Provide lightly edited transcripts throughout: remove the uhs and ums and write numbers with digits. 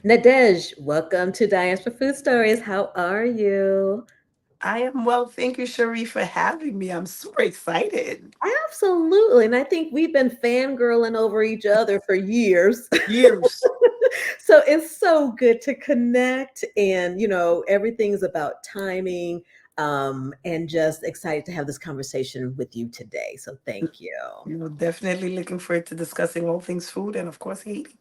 Nadege, welcome to Diaspora Food Stories. How are you? I am well. Thank you, Cherie, for having me. I'm super excited. Absolutely. And I think we've been fangirling over each other for years. Years. So it's so good to connect. And, everything's about timing, and just excited to have this conversation with you today. So thank you. Definitely looking forward to discussing all things food and, of course, Haiti.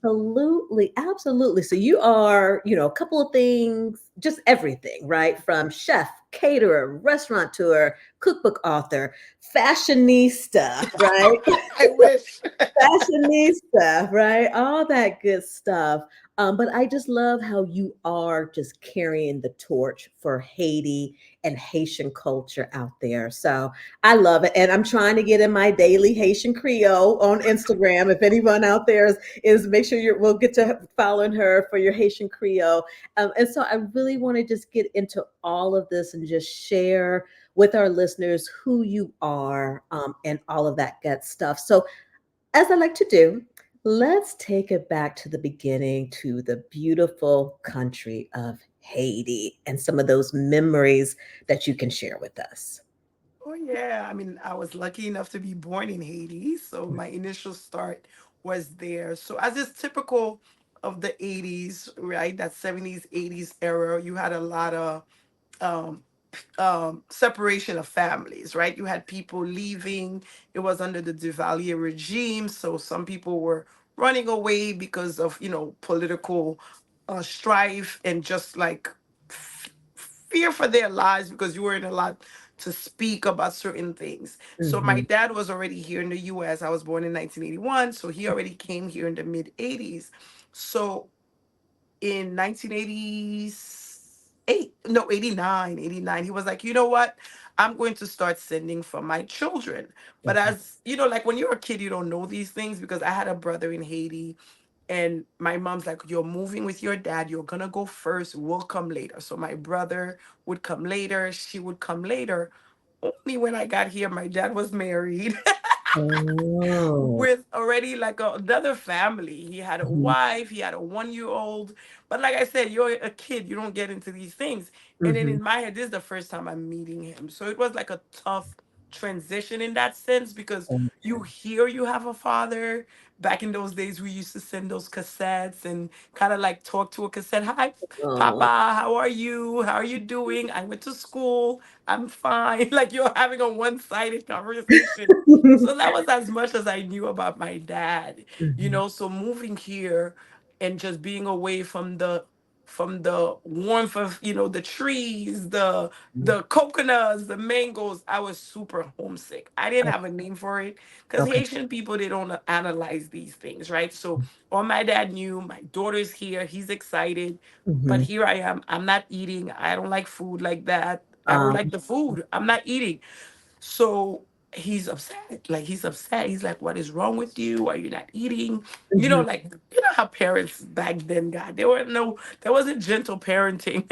Absolutely, absolutely. So you are, a couple of things, just everything, right? From chef, caterer, restaurateur, cookbook author, fashionista, right? I wish. Fashionista, right? All that good stuff. But I just love how you are just carrying the torch for Haiti and Haitian culture out there. So I love it. And I'm trying to get in my daily Haitian Creole on Instagram. If anyone out there is make sure we'll get to following her for your Haitian Creole. And so I really want to just get into all of this and just share with our listeners who you are, and all of that good stuff. So as I like to do, let's take it back to the beginning, to the beautiful country of Haiti and some of those memories that you can share with us. Oh, yeah. I mean, I was lucky enough to be born in Haiti. So my initial start was there. So, as is typical of the 80s, right? That 70s, 80s era, you had a lot of um, separation of families, right? You had people leaving. It was under the Duvalier regime, so some people were running away because of political strife and just like fear for their lives because you weren't allowed to speak about certain things. So my Hmm. dad was already here in the U.S. I was born in 1981, so he already came here in the mid 80s. So in 1988, no, 89, he was like, you know what, I'm going to start sending for my children. But Okay. as you know, like when you're a kid, you don't know these things, because I had a brother in Haiti, and my mom's like, you're moving with your dad, you're gonna go first, we'll come later. So my brother would come later, she would come later. Only when I got here, my dad was married Oh. with already like another family. He had a Hmm. wife, he had a 1 year old. But like I said, you're a kid, you don't get into these things. And then Hmm. in my head, this is the first time I'm meeting him. So it was like a tough transition in that sense, because you hear you have a father. Back in those days, we used to send those cassettes and kind of like talk to a cassette. Hi, Oh. Papa, how are you? How are you doing? I went to school. I'm fine. Like you're having a one sided conversation. So that was as much as I knew about my dad, Hmm. So moving here and just being away from the warmth of, the trees, the coconuts, the mangoes, I was super homesick. I didn't have a name for it because Okay. Haitian people, they don't analyze these things, right? So all my dad knew, my daughter's here, he's excited, but Hmm. here I am. I'm not eating. I don't like food like that. I don't Um, like the food. I'm not eating. So he's upset. Like he's upset. He's like, "What is wrong with you? Why are you not eating?" mhm. Like how parents back then got. There wasn't gentle parenting.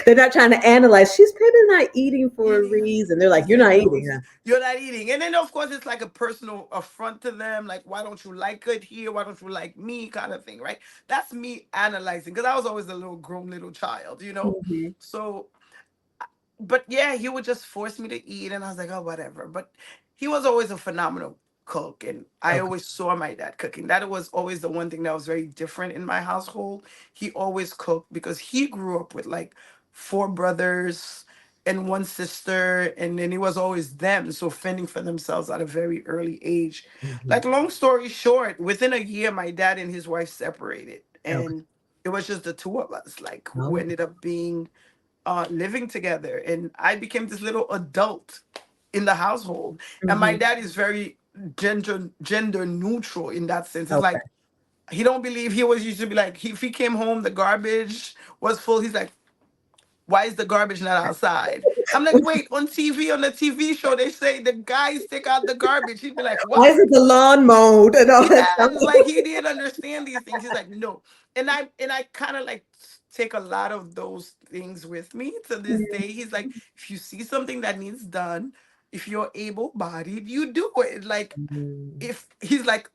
They're not trying to analyze. She's probably not eating for a reason. They're like, He you're said, not "No, eating, huh? you're not eating." And then of course it's like a personal affront to them. Like, why don't you like it here? Why don't you like me? Kind of thing, right? That's me analyzing, because I was always a little grown little child. Mhm. So but yeah, he would just force me to eat, and I was like, oh, whatever. But he was always a phenomenal cook, and I Okay. always saw my dad cooking. That was always the one thing that was very different in my household. He always cooked because he grew up with like four brothers and one sister, and then it was always them, so fending for themselves at a very early age. Mhm. Like, long story short, within a year, my dad and his wife separated, Okay. and it was just the two of us, like, who Oh. ended up being living together, and I became this little adult in the household. And my Mhm. dad is very gender neutral in that sense. It's Okay. like he don't believe. He always used to be like, if he came home, the garbage was full. He's like, why is the garbage not outside? I'm like, wait, on TV, on the TV show, they say the guys take out the garbage. He'd be like, Why is what? it the lawn mowed and all that stuff? Yes, like he didn't understand these things. He's like, no. And I kind of like take a lot of those things with me to this day. He's like, if you see something that needs done, if you're able bodied, you do it. Like, Mhm. if he's like,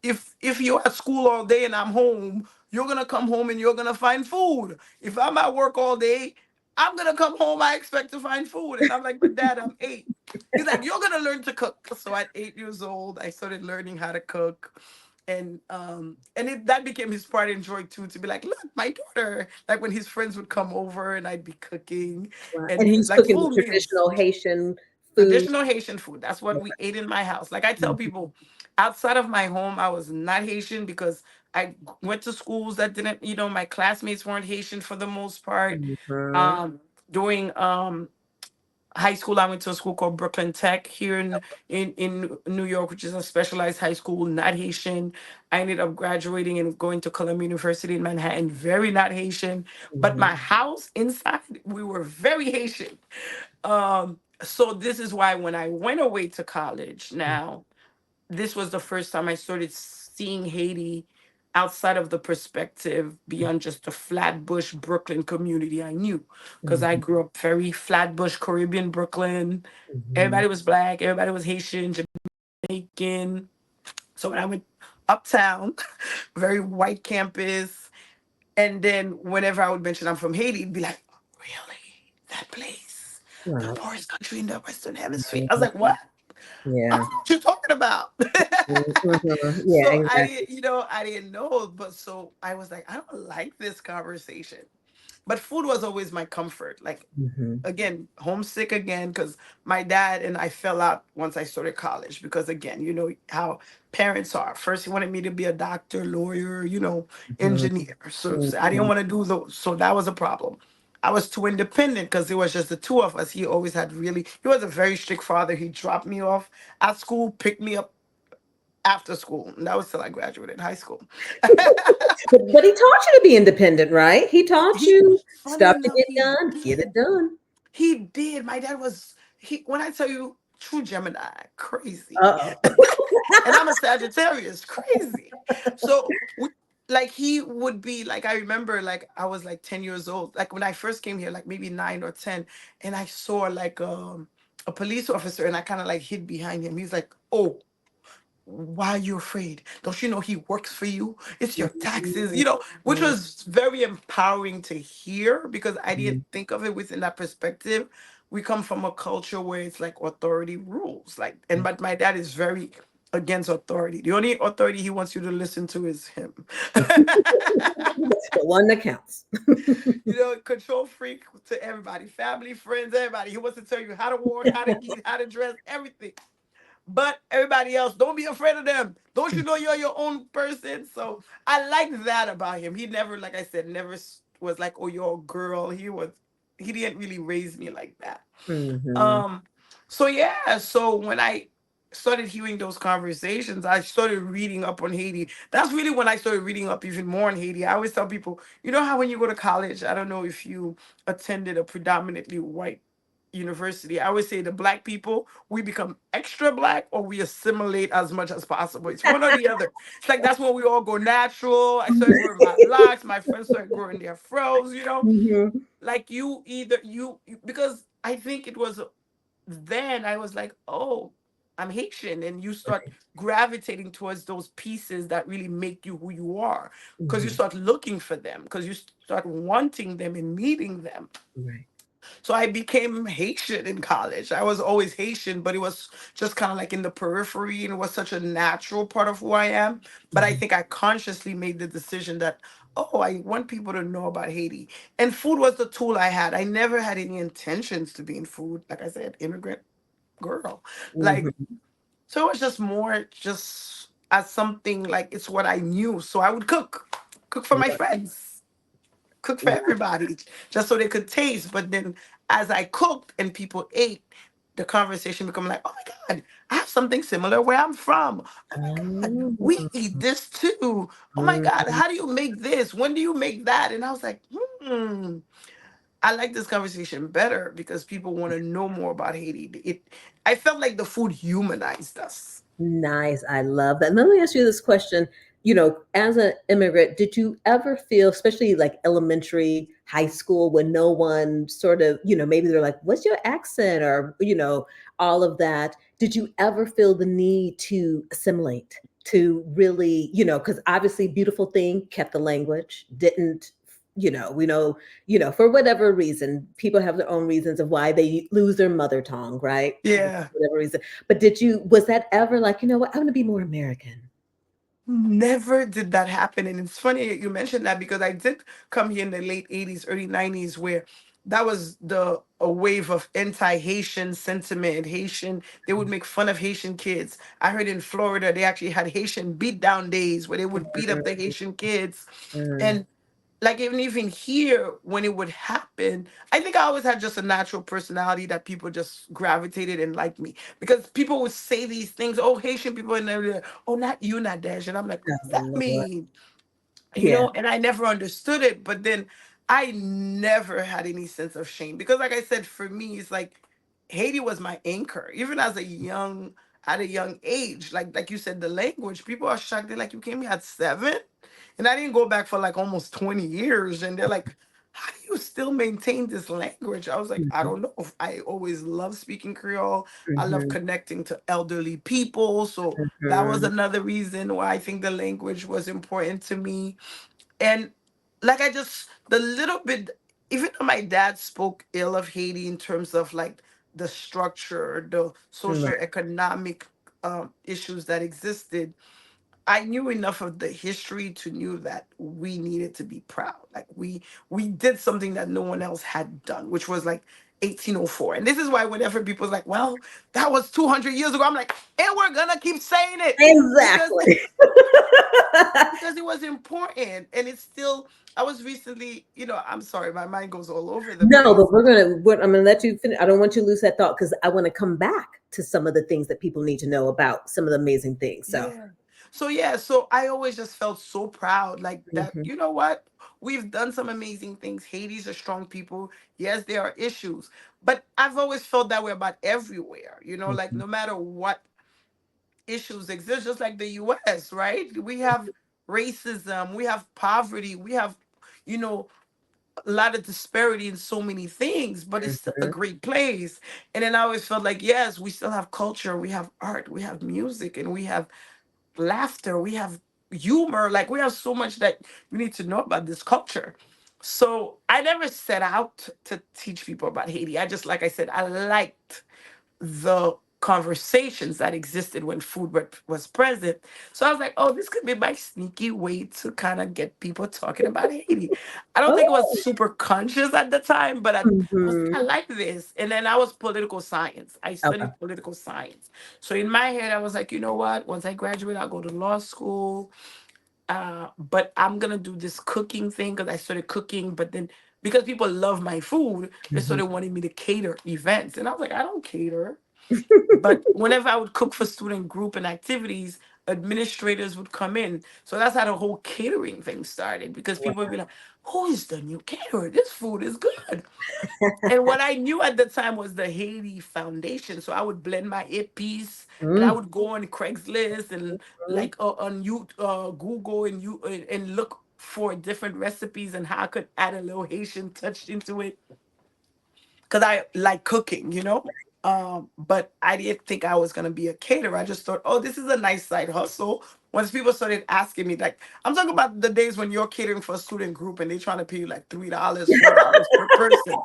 if you're at school all day and I'm home, you're gonna come home and you're gonna find food. If I'm at work all day, I'm gonna come home. I expect to find food, and I'm like, but Dad, I'm 8. He's like, you're gonna learn to cook. So at 8 years old, I started learning how to cook, and that became his pride and joy too. To be like, look, my daughter. Like when his friends would come over and I'd be cooking, Wow. And and he's like cooking the full meals. traditional Haitian food. Traditional Haitian food. That's what we ate in my house. Like I tell people, outside of my home, I was not Haitian because I went to schools that didn't, my classmates weren't Haitian for the most part. Mhm. During high school, I went to a school called Brooklyn Tech here in New York, which is a specialized high school, not Haitian. I ended up graduating and going to Columbia University in Manhattan, very not Haitian. But Mhm. my house inside, we were very Haitian. So this is why when I went away to college now, this was the first time I started seeing Haiti outside of the perspective beyond just the Flatbush Brooklyn community I knew. Because I Mhm. grew up very Flatbush Caribbean Brooklyn. Mhm. Everybody was black, everybody was Haitian, Jamaican. So when I went uptown, very white campus, and then whenever I would mention I'm from Haiti, it'd be like, really? That place? The Wow. poorest country in the Western Hemisphere. I was like, Mhm. what? I Yeah. don't know what you're talking about. Mhm. Yeah, So I exactly. didn't, I didn't know. But so I was like, I don't like this conversation. But food was always my comfort. Like, Mhm. again, homesick again, because my dad and I fell out once I started college. Because again, you know how parents are. First, he wanted me to be a doctor, lawyer, Mhm. engineer. So I didn't Mhm. want to do those. So that was a problem. I was too independent because it was just the two of us. He was a very strict father. He dropped me off at school, picked me up after school. And that was till I graduated high school. But he taught you to be independent, right? He taught He, you funny stuff to enough, get he done, get it did. done. He did. My dad was when I tell you true Gemini, crazy. Uh-oh. And I'm a Sagittarius, crazy. So like he would be like I remember like I was like 10 years old. Like when I first came here, like maybe 9 or 10, and I saw like a police officer and I kind of like hid behind him. He's like, oh, why are you afraid? Don't you know he works for you? It's your taxes, which Mhm. was very empowering to hear because I didn't Mhm. think of it within that perspective. We come from a culture where it's like authority rules, like, and but my dad is very against authority. The only authority he wants you to listen to is him. That's the one that counts. Control freak to everybody, family, friends, everybody. He wants to tell you how to walk, how to eat, how to dress, everything. But everybody else, don't be afraid of them. Don't you know you're your own person? So I like that about him. He never, like I said, never was like, oh, you're a girl. He didn't really raise me like that. Mhm. Um, so yeah, so when I started hearing those conversations, I started reading up on Haiti. That's really when I started reading up even more on Haiti. I always tell people, you know how when you go to college, I don't know if you attended a predominantly white university. I always say the black people, we become extra black or we assimilate as much as possible. It's one or the other. It's like that's when we all go natural. I started growing my locks, my friends started growing their fros. Mhm. Like because I think it was then I was like, oh, I'm Haitian. And you start gravitating towards those pieces that really make you who you are. Because you Mhm. start looking for them, because you start wanting them and needing them. Right. So I became Haitian in college. I was always Haitian, but it was just kind of like in the periphery and it was such a natural part of who I am. But I Mhm. think I consciously made the decision that, oh, I want people to know about Haiti. And food was the tool I had. I never had any intentions to be in food. Like I said, immigrant girl. Like, Mhm. so it was just more just as something like it's what I knew. So I would cook for my Right. friends, cook for Right. everybody just so they could taste. But then as I cooked and people ate, the conversation become like, oh my God, I have something similar where I'm from. Oh my God, we Oh. eat this too. Oh my God, Mhm. how do you make this? When do you make that? And I was like, I like this conversation better because people want to know more about Haiti. I felt like the food humanized us. Nice. I love that. Let me ask you this question. As an immigrant, did you ever feel, especially like elementary, high school, when no one sort of, maybe they're like, what's your accent? Or, all of that. Did you ever feel the need to assimilate? to really, because obviously Beautiful Thing kept the language, didn't, we know, for whatever reason, people have their own reasons of why they lose their mother tongue, right? Yeah. Whatever reason. But was that ever like, you know what, I'm going to be more American? Never did that happen. And it's funny that you mentioned that because I did come here in the late 80s, early 90s, where that was the a wave of anti-Haitian sentiment. Haitian, they would make fun of Haitian kids. I heard in Florida they actually had Haitian beat down days where they would beat up the Haitian kids. Mm, And like even here when it would happen, I think I always had just a natural personality that people just gravitated and liked me because people would say these things. Oh, Haitian people, and they're like, oh, not you, Nadege. And I'm like, what does oh, that Lord. mean? Yeah. And I never understood it. But then I never had any sense of shame because, like I said, for me, it's like Haiti was my anchor, even as at a young age. Like you said, the language, people are shocked. They're like, you came here at 7, and I didn't go back for like almost 20 years, and they're like, how do you still maintain this language? I was like, I Mhm, don't know. I always love speaking Creole. I love mhm, connecting to elderly people, so that was mhm, another reason why I think the language was important to me. And like I just the little bit, even though my dad spoke ill of Haiti in terms of like the structure, the right, socioeconomic issues that existed, I knew enough of the history to knew that we needed to be proud. Like we did something that no one else had done, which was like 1804. And this is why whenever people's like, well, that was 200 years ago, I'm like, and we're gonna keep saying it because exactly. because it was important. And it's still, I was recently, I'm sorry, my mind goes all over the No, place. but I'm gonna let you finish. I don't want you to lose that thought because I want to come back to some of the things that people need to know about some of the amazing things. So, Yeah. So yeah, so I always just felt so proud like that, mhm, you know what? We've done some amazing things. Haiti's a strong people. Yes, there are issues, but I've always felt that way about everywhere. Like mhm, no matter what issues exist, just like the US, right? We have racism, we have poverty, we have, you know, a lot of disparity in so many things, but it's still a mhm, great place. And then I always felt like, yes, we still have culture, we have art, we have music, and we have laughter, we have humor. Like we have so much that you need to know about this culture. So I never set out to teach people about Haiti. I just, like I said, I liked the conversations that existed when food was present. So I was like, oh, this could be my sneaky way to kind of get people talking about Haiti. I don't think it was oh, super conscious at the time, but I was like, I mhm, like this. And then I was political science. I okay, studied political science. So in my head, I was like, you know what? Once I graduate, I'll go to law school. But I'm gonna do this cooking thing because I started cooking, but then because people love my food, they mhm. started wanting me to cater events. And I was like, I don't cater. But whenever I would cook for student group and activities, administrators would come in. So that's how the whole catering thing started because people would be like, who is the new caterer? This food is good. And what I knew at the time was the Haiti Foundation. So I would blend my hit piece and I Mhm, would go on Craigslist and like on you Google and look for different recipes and how I could add a little Haitian touch into it because I like cooking. But I didn't think I was gonna be a caterer. I just thought, oh, this is a nice side hustle. Once people started asking me, like, I'm talking about the days when you're catering for a student group and they're trying to pay you like $3, $4 per person,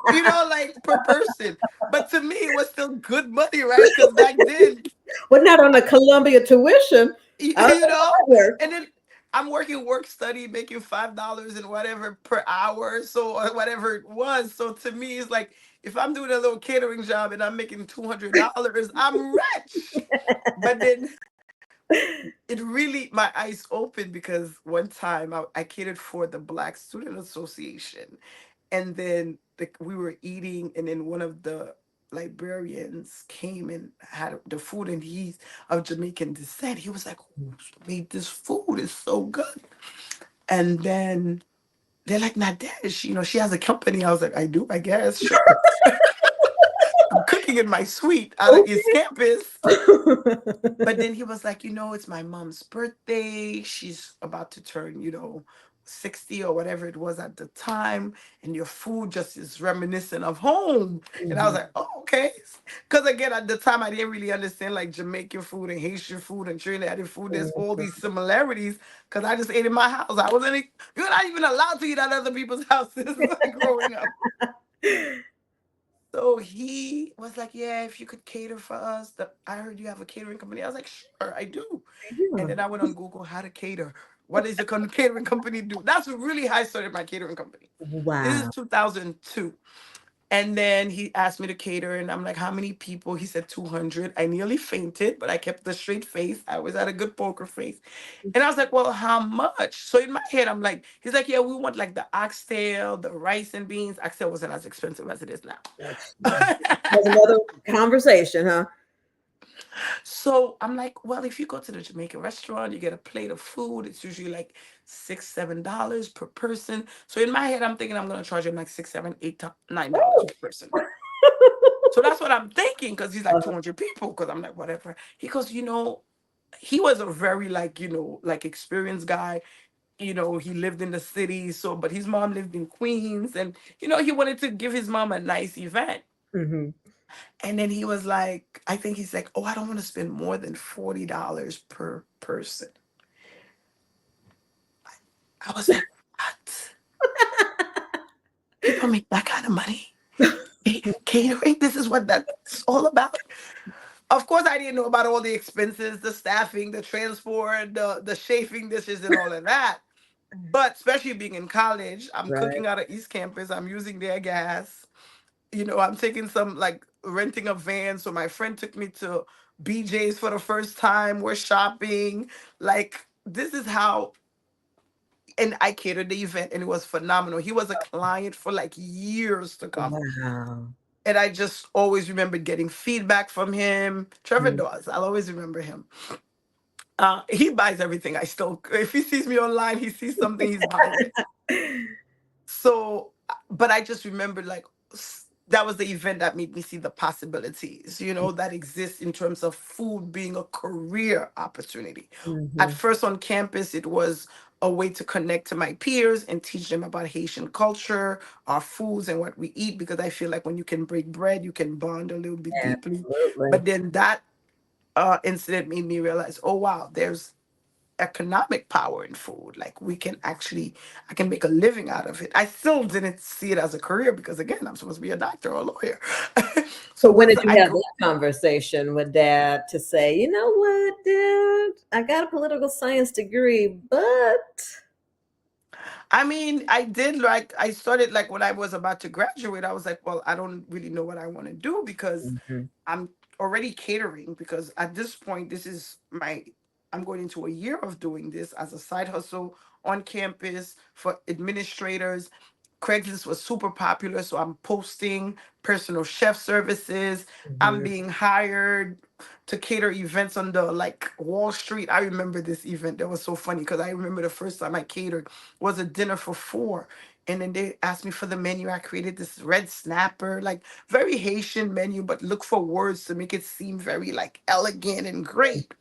like per person. But to me, it was still good money, right? Because back then, but not on a Columbia tuition. you, I don't you know know, how that works. and then I'm working work study, making $5 and whatever per hour, so or whatever it was. So to me, it's like if I'm doing a little catering job and I'm making $200, I'm rich. But then it really my eyes opened because one time I catered for the Black Student Association, and then we were eating, and then one of the librarians came and had the food, and he's of Jamaican descent. He was like, who made this food? It's so good. And then they're like, Nadesh, she has a company. I was like, I do, I guess, sure. I'm cooking in my suite out of East Campus. Okay. But then he was like, it's my mom's birthday. She's about to turn, 60 or whatever it was at the time, and your food just is reminiscent of home. And I was Mhm. like, oh, okay. Because again, at the time, I didn't really understand like Jamaican food and Haitian food and Trinidadian food. There's all these similarities because I just ate in my house. I wasn't, you're not even allowed to eat at other people's houses growing up. So he was like, yeah, if you could cater for us, I heard you have a catering company. I was like, sure, I do. And Yeah. then I went on Google how to cater. What does a catering company do? That's really how I started my catering company. This is Wow. 2002. And then he asked me to cater, and I'm like, how many people? He said 200. I nearly fainted, but I kept the straight face. I always had a good poker face. And I was like, well, how much? So in my head, I'm like, he's like, yeah, we want like the oxtail, the rice and beans. Oxtail wasn't as expensive as it is now. That's another conversation, huh? So I'm like, well, if you go to the Jamaican restaurant, you get a plate of food. It's usually like $6, $7 per person. So in my head, I'm thinking I'm gonna charge him like six, seven, eight, $9 Woo! per person. So that's what I'm thinking because he's like Uh, 200 people. Because I'm like, whatever. He goes, he was a very like, like experienced guy. He lived in the city. So, but his mom lived in Queens, and he wanted to give his mom a nice event. mhm. And then he was like, I think he's like, oh, I don't want to spend more than $40 per person. I was like, what? People make that kind of money. Catering, this is what that's all about. Of course, I didn't know about all the expenses, the staffing, the transport, the chafing dishes, and all of that. But especially being in college, I'm Right. cooking out of East Campus. I'm using their gas. I'm taking some like renting a van. So my friend took me to BJ's for the first time. We're shopping. Like this is how, and I catered the event, and it was phenomenal. He was a client for like years to come. Wow. And I just always remember getting feedback from him. Trevor Mm. Dawes, I'll always remember him. He buys everything. I still, if he sees me online, he sees something, he's buying it. So, but I just remember like that was the event that made me see the possibilities, that exist in terms of food being a career opportunity. At Mhm. first on campus, it was a way to connect to my peers and teach them about Haitian culture, our foods, and what we eat, because I feel like when you can break bread, you can bond a little bit deeply. Absolutely. But then that incident made me realize, oh, wow, there's economic power in food. Like I can make a living out of it. I still didn't see it as a career because again, I'm supposed to be a doctor or a lawyer. So So when once did you I have grew, that conversation with dad to say, you know what, dad, I got a political science degree, but I mean, I did like I started like when I was about to graduate, I was like, well, I don't really know what I want to do because Mhm. I'm already catering because at this point this is my I'm going into a year of doing this as a side hustle on campus for administrators. Craigslist was super popular, so I'm posting personal chef services. I'm Mhm. being hired to cater events on the like Wall Street. I remember this event that was so funny because I remember the first time I catered was a dinner for four. And then they asked me for the menu. I created this red snapper, like very Haitian menu, but look for words to make it seem very like elegant and great.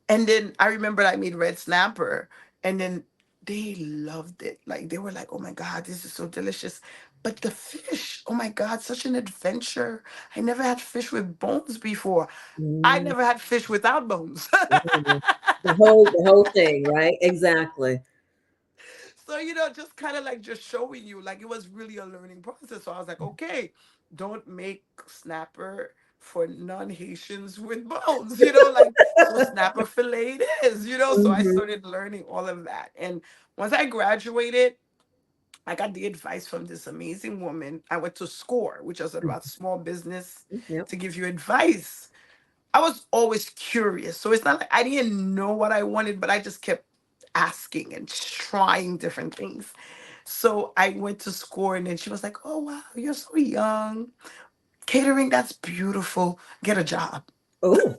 And then I remember I made red snapper, and then they loved it. Like they were like, "Oh my god, this is so delicious!" But the fish, oh my god, such an adventure! I never had fish with bones before. I Mm. never had fish without bones. Mm. The whole thing, right? Exactly. So, just kind of like just showing you, like it was really a learning process. So I was like, okay, don't make snapper for non-Haitians with bones, like so snapper fillet it is, So I Mhm. started learning all of that. And once I graduated, I got the advice from this amazing woman. I went to SCORE, which was about small business Yep. to give you advice. I was always curious. So it's not like I didn't know what I wanted, but I just kept asking and trying different things. So I went to SCORE, and then she was like, oh, wow, you're so young. Catering, that's beautiful. Get a job. Oh,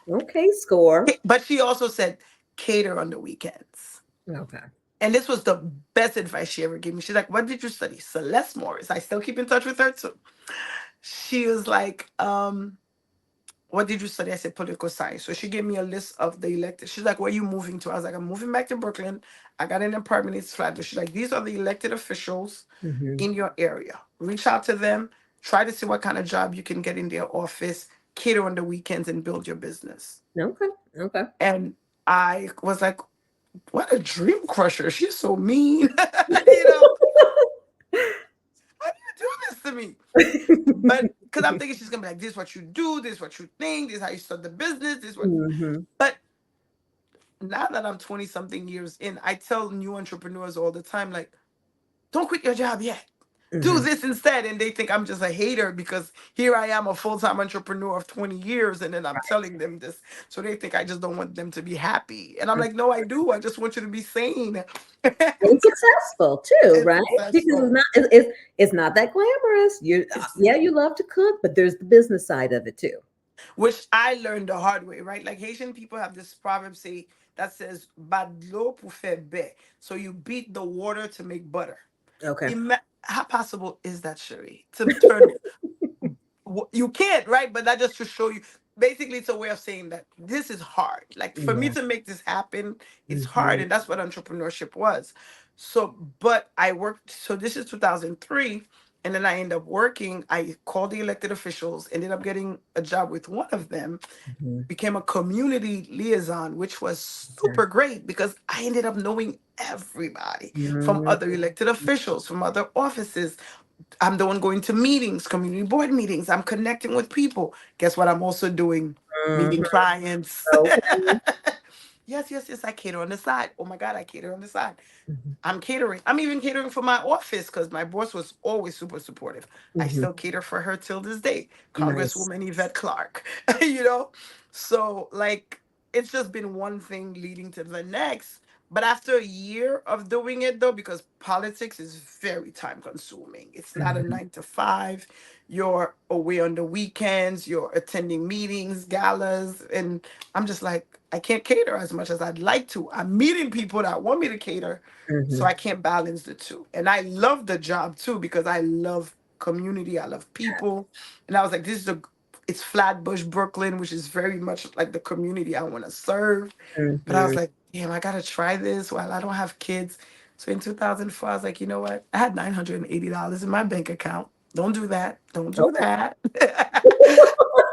okay, score. But she also said, cater on the weekends. Okay. And this was the best advice she ever gave me. She's like, what did you study? Celeste Morris. I still keep in touch with her too. She was like, what did you study? I said political science. So she gave me a list of the elected. She's like, where are you moving to? I was like, I'm moving back to Brooklyn. I got an apartment in Flatbush. She's like, these are the elected officials Mm-hmm. in your area. Reach out to them. Try to see what kind of job you can get in their office. Cater on the weekends and build your business. Okay. Okay. And I was like, what a dream crusher. She's so mean. You know, how do you do this to me? But because I'm thinking she's gonna be like, this is what you do, this is what you think, this is how you start the business, this is what. Mm-hmm. But now that I'm 20 something years in, I tell new entrepreneurs all the time, like, don't quit your job yet. Do Mm-hmm. this instead. And they think I'm just a hater because here I am, a full time entrepreneur of 20 years, and then I'm telling them this. So they think I just don't want them to be happy. And I'm like, no, I do. I just want you to be sane And successful too, and right? Because successful. it's not that glamorous. You It's yeah, you love to cook, but there's the business side of it too. which I learned the hard way, right? Like Haitian people have this proverb say that says "Badlo pour faire beurre." So you beat the water to make butter. Okay. How possible is that, Sherry? To turn you can't, right? But that just to show you. Basically, it's a way of saying that this is hard. Like for me Yeah. to make this happen, it's hard, Mm-hmm. and that's what entrepreneurship was. So, but I worked. So this is 2003, and then I end up working. I called the elected officials, ended up getting a job with one of them, Mm-hmm. became a community liaison, which was Okay. super great because I ended up knowing everybody from Mm-hmm. other elected officials, from other offices. I'm the one going to meetings, community board meetings. I'm connecting with people. Guess what? I'm also doing meeting clients. Okay. Yes, yes, yes. I cater on the side. Oh my God, I cater on the side. Mm-hmm. I'm catering. I'm even catering for my office because my boss was always super supportive. I Mm-hmm. still cater for her till this day. Nice. Congresswoman Yvette Clark, you know? So, like, it's just been one thing leading to the next. But after a year of doing it, though, because politics is very time consuming, it's not a Mm-hmm. 9 to 5. You're away on the weekends, you're attending meetings, galas, and I'm just like, I can't cater as much as I'd like to. I'm meeting people that want me to cater, so Mm-hmm. I can't balance the two. And I love the job too because I love community, I love people. And I was like, this is a it's Flatbush, Brooklyn, which is very much like the community I want to serve. But I was Mm-hmm. like, damn, I gotta try this while I don't have kids. So in 2004, I was like, you know what? I had $980 in my bank account. Don't do that. Don't do Okay. that.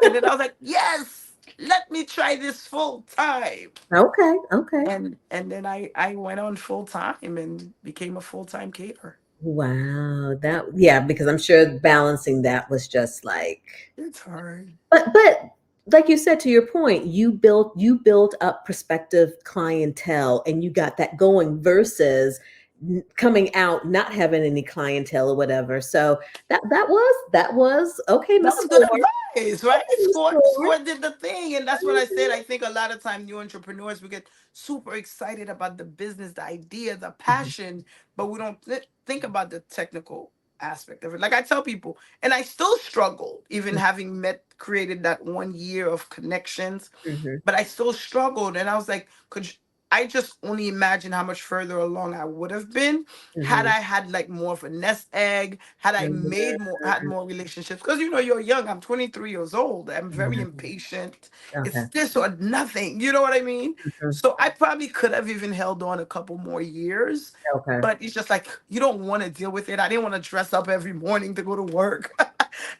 And then I was like, yes, let me try this full time. Okay. Okay. And then I went on full time and became a full time caterer. Wow. That yeah, because I'm sure balancing that was just like It's hard. but like you said to your point, you built up prospective clientele and you got that going versus coming out not having any clientele or whatever. So that was okay, That Miss was good Ford. advice, right? Okay, Miss Sport, Ford. sport did the thing, and that's what I said. Mhm, I think a lot of time new entrepreneurs we get super excited about the business, the idea, the mhm, passion, but we don't think about the technical aspect of it. Like I tell people, and I still struggle, even having created that 1 year of connections, mhm, but I still struggled, and I was like, I just only imagine how much further along I would have been had mhm, I had like more of a nest egg, had I mhm, had more relationships. Because you're young. I'm 23 years old. I'm very mhm. impatient. It's Okay. this or nothing. You know what I mean? Mhm. So I probably could have even held on a couple more years. Okay. But it's just like you don't want to deal with it. I didn't want to dress up every morning to go to work.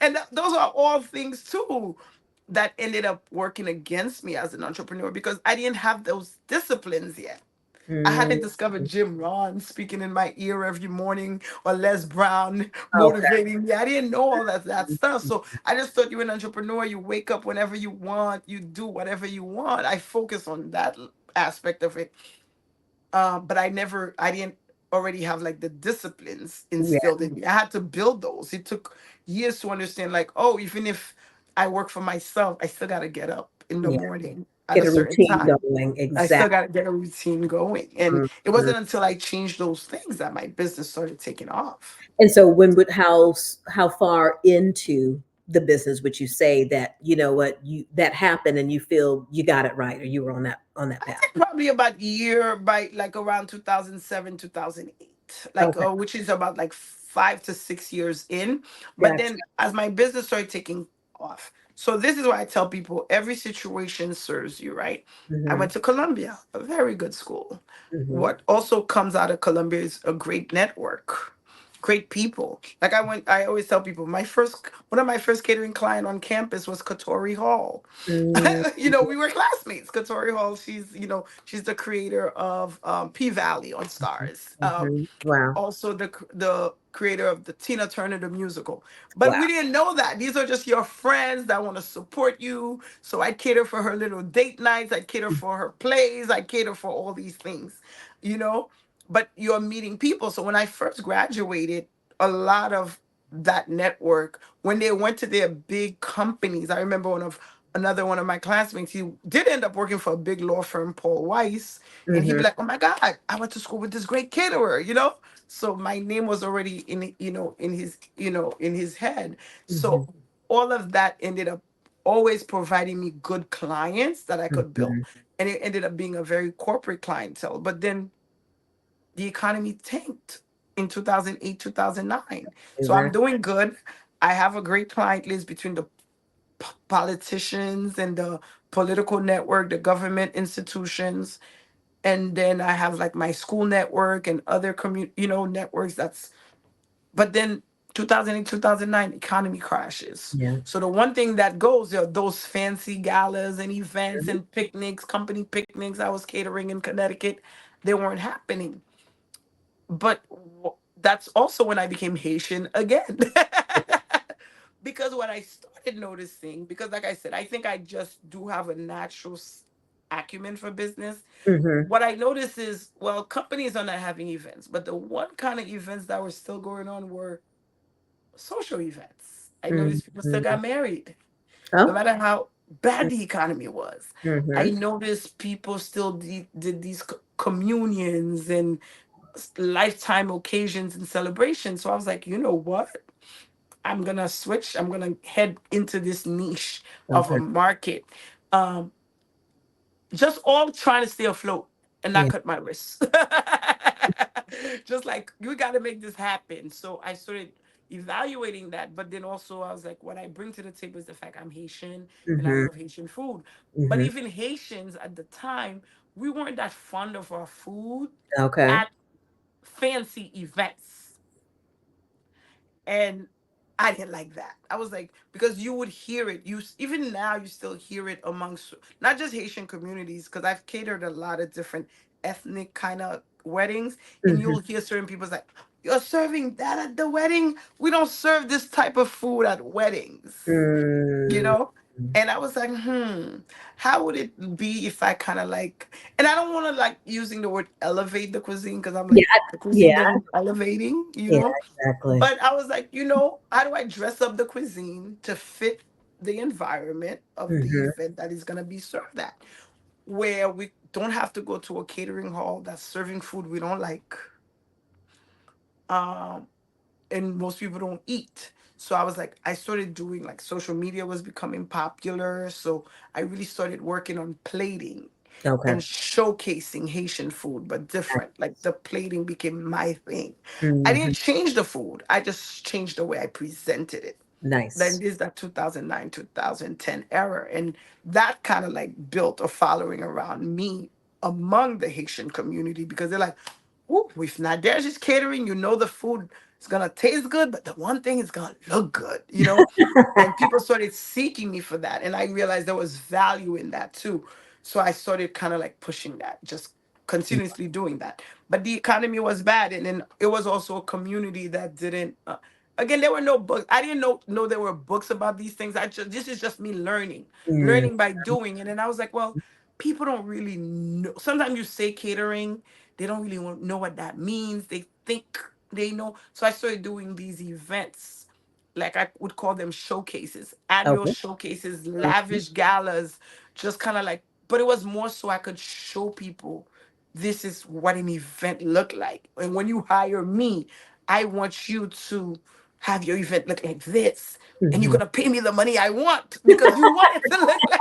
And those are all things too that ended up working against me as an entrepreneur because I didn't have those disciplines yet. I hadn't Mm, discovered Jim Rohn speaking in my ear every morning or Les Brown okay. motivating me. I didn't know all that stuff. So I just thought you were an entrepreneur. You wake up whenever you want. You do whatever you want. I focus on that aspect of it. But I didn't already have like the disciplines Yeah, instilled in me. I had to build those. It took years to understand, like, oh, even if I work for myself, I still got to get up in the yeah. morning at Get a a certain routine time. going. I still Exactly. got to get a routine going. And it wasn't until I changed those things that my business started taking off. And so when would how far into the business would you say that, you know what, you that happened and you feel you got it right or you were on that I path? think probably about year by like around 2007, 2008, like Okay, which is about like 5 to 6 years in. But gotcha. then as my business started taking off, So this is why I tell people every situation serves you, right? I Mhm. went to Columbia, a very good school. Mhm. What also comes out of Columbia is a great network, great people. Like I always tell people, one of my first catering client on campus was Katori Hall. Mm, We were classmates. Katori Hall, she's the creator of P Valley on Stars. mhm. Wow. Also the creator of the Tina Turner the musical. But Wow. we didn't know that. These are just your friends that want to support you. So I cater for her little date nights, I cater for her plays, I cater for all these things, you know. But you're meeting people. So when I first graduated, a lot of that network, when they went to their big companies, I remember another one of my classmates, he did end up working for a big law firm, Paul Weiss, and he'd Mhm. be like, "Oh my God, I went to school with this great caterer." So my name was already in his head. Mhm. So all of that ended up always providing me good clients that I could build. Mhm. And it ended up being a very corporate clientele. But then the economy tanked in 2008, 2009. So I'm Exactly. doing good. I have a great client list between the politicians and the political network, the government institutions, and then I have like my school network and other networks. But then 2008, 2009 economy crashes. Yeah. So the one thing that goes are those fancy galas and events Mhm. and picnics, company picnics I was catering in Connecticut, they weren't happening. But that's also when I became Haitian again. Because what I started noticing, because like I said, I think I just do have a natural acumen for business. Mhm. What I noticed is, well, companies are not having events, but the one kind of events that were still going on were social events. I noticed people still Mhm. got married, no Oh. matter how bad the economy was. I Mhm. noticed people still did these communions and lifetime occasions and celebrations. So I was like, you know what? I'm gonna switch. I'm gonna head into this niche of a Okay. market. Um, just all trying to stay afloat and not Yeah. cut my wrists. Just like we got to make this happen. So I started evaluating that, but then also I was like, what I bring to the table is the fact I'm Haitian and I Mhm. love Haitian food. But Mhm. even Haitians at the time, we weren't that fond of our food Okay. at fancy events. And I didn't like that. I was like, because you would hear it. Even now you still hear it amongst not just Haitian communities, because I've catered a lot of different ethnic kind of weddings, and Mhm. you'll hear certain people's like, "You're serving that at the wedding? We don't serve this type of food at weddings." you Mm. know? And I was like, how would it be if I kind of like, and I don't want to like using the word elevate the cuisine because I'm Yeah. like, the cuisine Yeah. isn't elevating, Yeah. Exactly. But I was like, how do I dress up the cuisine to fit the environment of the Mhm. event that is going to be served at? Where we don't have to go to a catering hall that's serving food we don't like. Um, and most people don't eat. So I was like, I started doing like social media was becoming popular. So I really started working on plating Okay. and showcasing Haitian food, but different. Like Nice. the plating became my thing. I didn't Mhm. change the food, I just changed the way I presented it. Then Nice. there's that 2009, 2010 era. And that kind of like built a following around me among the Haitian community because they're like, "Ooh, if Nadege is catering, the food is going to taste good, but the one thing is going to look good. And people started seeking me for that. And I realized there was value in that too. So I started kind of like pushing that, just continuously doing that. But the economy was bad. And then it was also a community that didn't. Again, there were no books. I didn't know there were books about these things. This is just me Mm. learning by doing. And then I was like, well, people don't really know. Sometimes you say catering, they don't really know what that means. They think they know. So I started doing these events, like I would call them showcases, annual Okay. showcases, Mhm. lavish galas, just kind of like. But it was more so I could show people this is what an event looked like. And when you hire me, I want you to have your event look like this. And you're Mhm. gonna pay me the money I want because you want it to look like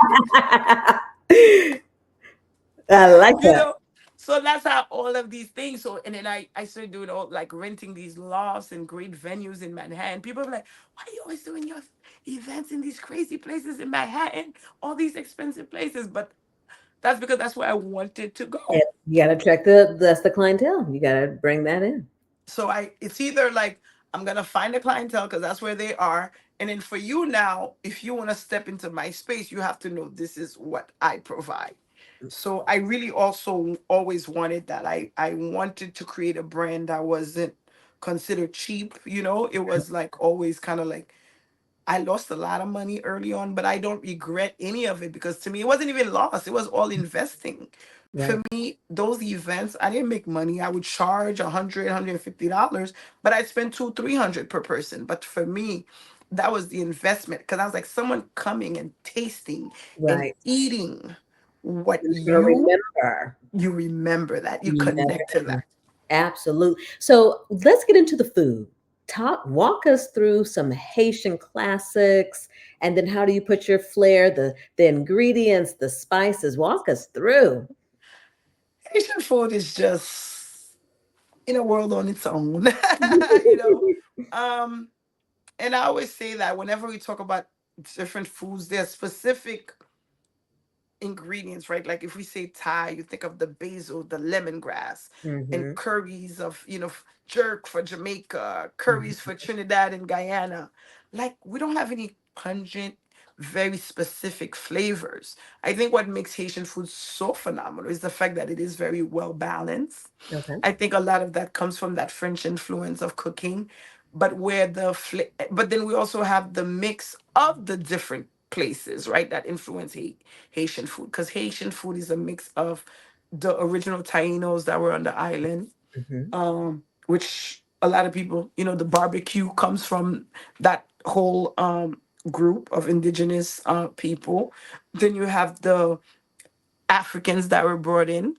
I like you that. know so that's how all of these things. So and then I started doing all like renting these lofts and great venues in Manhattan. People are like, why are you always doing events in these crazy places in Manhattan, all these expensive places. But that's because that's where I wanted to Yeah, go. you gotta check the clientele. You gotta bring that in. So it's either like I'm gonna find a clientele because that's where they are. And then for you now, if you want to step into my space, you have to know this is what I provide. So I really also always wanted that. I wanted to create a brand that wasn't considered cheap. It was like always kind of like I lost a lot of money early on, but I don't regret any of it because to me it wasn't even loss. It was all investing. Right. For me, those events, I didn't make money. I would charge $150, but I spent two, 300 per person. But for me, that was the investment because I was like someone coming and tasting and Right. eating what You're gonna remember. you remember that. You connect to Yeah. that. Absolutely. So let's get into the food. Walk us through some Haitian classics, and then how do you put your flair, the ingredients, the spices? Walk us through. Haitian food is just in a world on its own. you know. Um And I always say that whenever we talk about different foods, there's specific ingredients, right? Like if we say Thai, you think of the basil, the lemongrass, and Hmm. curries of, jerk for Jamaica, curries for Trinidad and Guyana. Like we don't have any pungent, very specific flavors. I think what makes Haitian food so phenomenal is the fact that it is very well balanced. Okay. I think a lot of that comes from that French influence of cooking, but but then we also have the mix of the different places, right? That influence Haitian food, because Haitian food is a mix of the original Tainos that were on the island, Hmm. which a lot of people, the barbecue comes from that whole group of indigenous people. Then you have the Africans that were brought in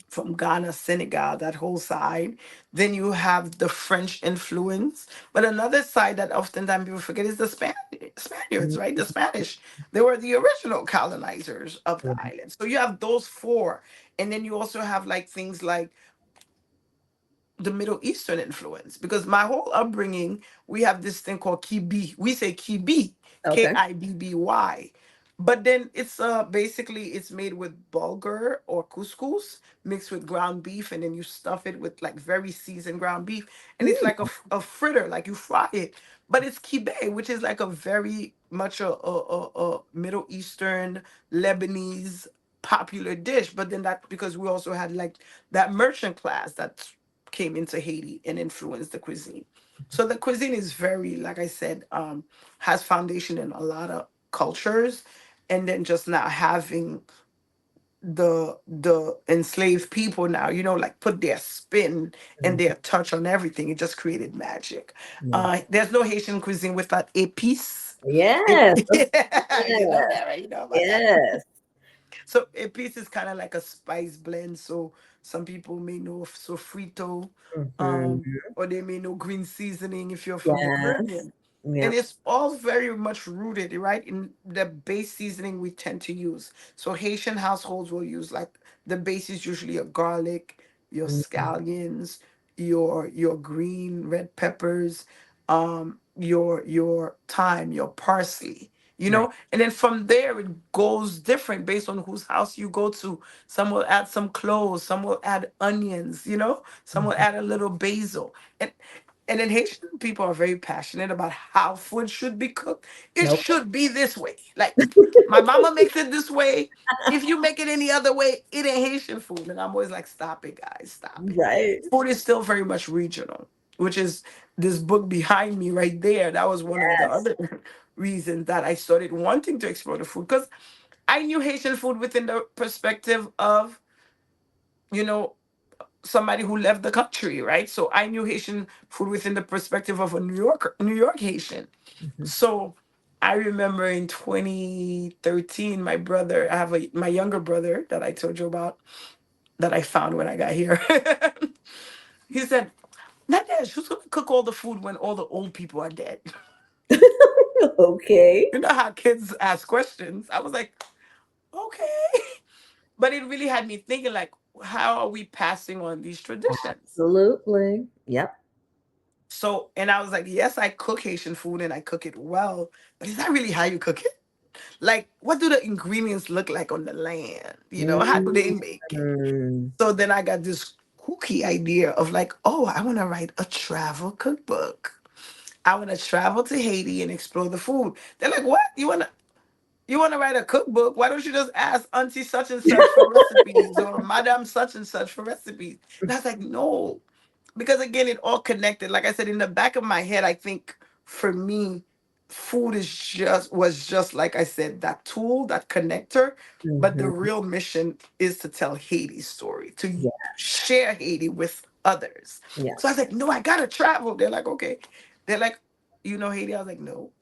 from Ghana, Senegal, that whole side. Then you have the French influence. But another side that oftentimes people forget is the Spaniards, right? The Spanish. They were the original colonizers of the island. So you have those four. And then you also have like things like the Middle Eastern influence because my whole upbringing, we have this thing called kibi. We say kibi, Okay. Kibby. But then it's basically it's made with bulgur or couscous mixed with ground beef, and then you stuff it with like very seasoned ground beef, and it's like Mm, a fritter, like you fry it. But it's kibbeh, which is like a very much a Middle Eastern Lebanese popular dish. But then that because we also had like that merchant class that came into Haiti and influenced the cuisine. So the cuisine is very, like I said, has foundation in a lot of cultures, and then just now having the enslaved people now, like put their spin and mm, their touch on everything. It just created magic. yeah. There's no Haitian cuisine without épices. Yes. You know that, right? You know about that. Yes. So a piece is kind of like a spice blend. So some people may know of sofrito, Hmm. or they may know green seasoning if you're from the Yes. Caribbean. And Yep. it's all very much rooted, right, in the base seasoning we tend to use. So Haitian households will use like the base is usually your garlic, your Mhm. scallions, your green red peppers, your thyme, your parsley, Right. and then from there it goes different based on whose house you go to. Some will add some cloves, some will add onions, some will Mhm. add a little basil. And then Haitian people are very passionate about how food should be cooked. It Okay. should be this way. Like my mama makes it this way. If you make it any other way, it ain't Haitian food. And I'm always like, stop it, guys, stop it. Right. Food is still very much regional, which is this book behind me right there. That was one of the Yes. other reasons that I started wanting to explore the food because I knew Haitian food within the perspective of, you know, somebody who left the country, right? So I knew Haitian food within the perspective of a New York Haitian. Mhm. So I remember in 2013, I have my younger brother that I told you about that I found when I got here. He said, Nadege, who's gonna cook all the food when all the old people are dead? Okay. You know how kids ask questions. I was like, okay. But it really had me thinking, like, how are we passing on these traditions? Absolutely. Yep. So, and I was like, yes, I cook Haitian food and I cook it well, but is that really how you cook it? Like, what do the ingredients look like on the land? You know, how do they make it? Mm. So then I got this kooky idea of like, oh, I want to write a travel cookbook. I want to travel to Haiti and explore the food. They're like, what? You want to write a cookbook? Why don't you just ask Auntie such and such for recipes or Madame such and such for recipes? And I was like, no, because again, it all connected. Like I said, in the back of my head, I think for me, food is just was just like I said, that tool, that connector. But the Mhm. real mission is to tell Haiti's story, to Yes. share Haiti with others. So I was Yes. like, no, I gotta travel. They're like, okay. They're like, you know Haiti? I was like, no.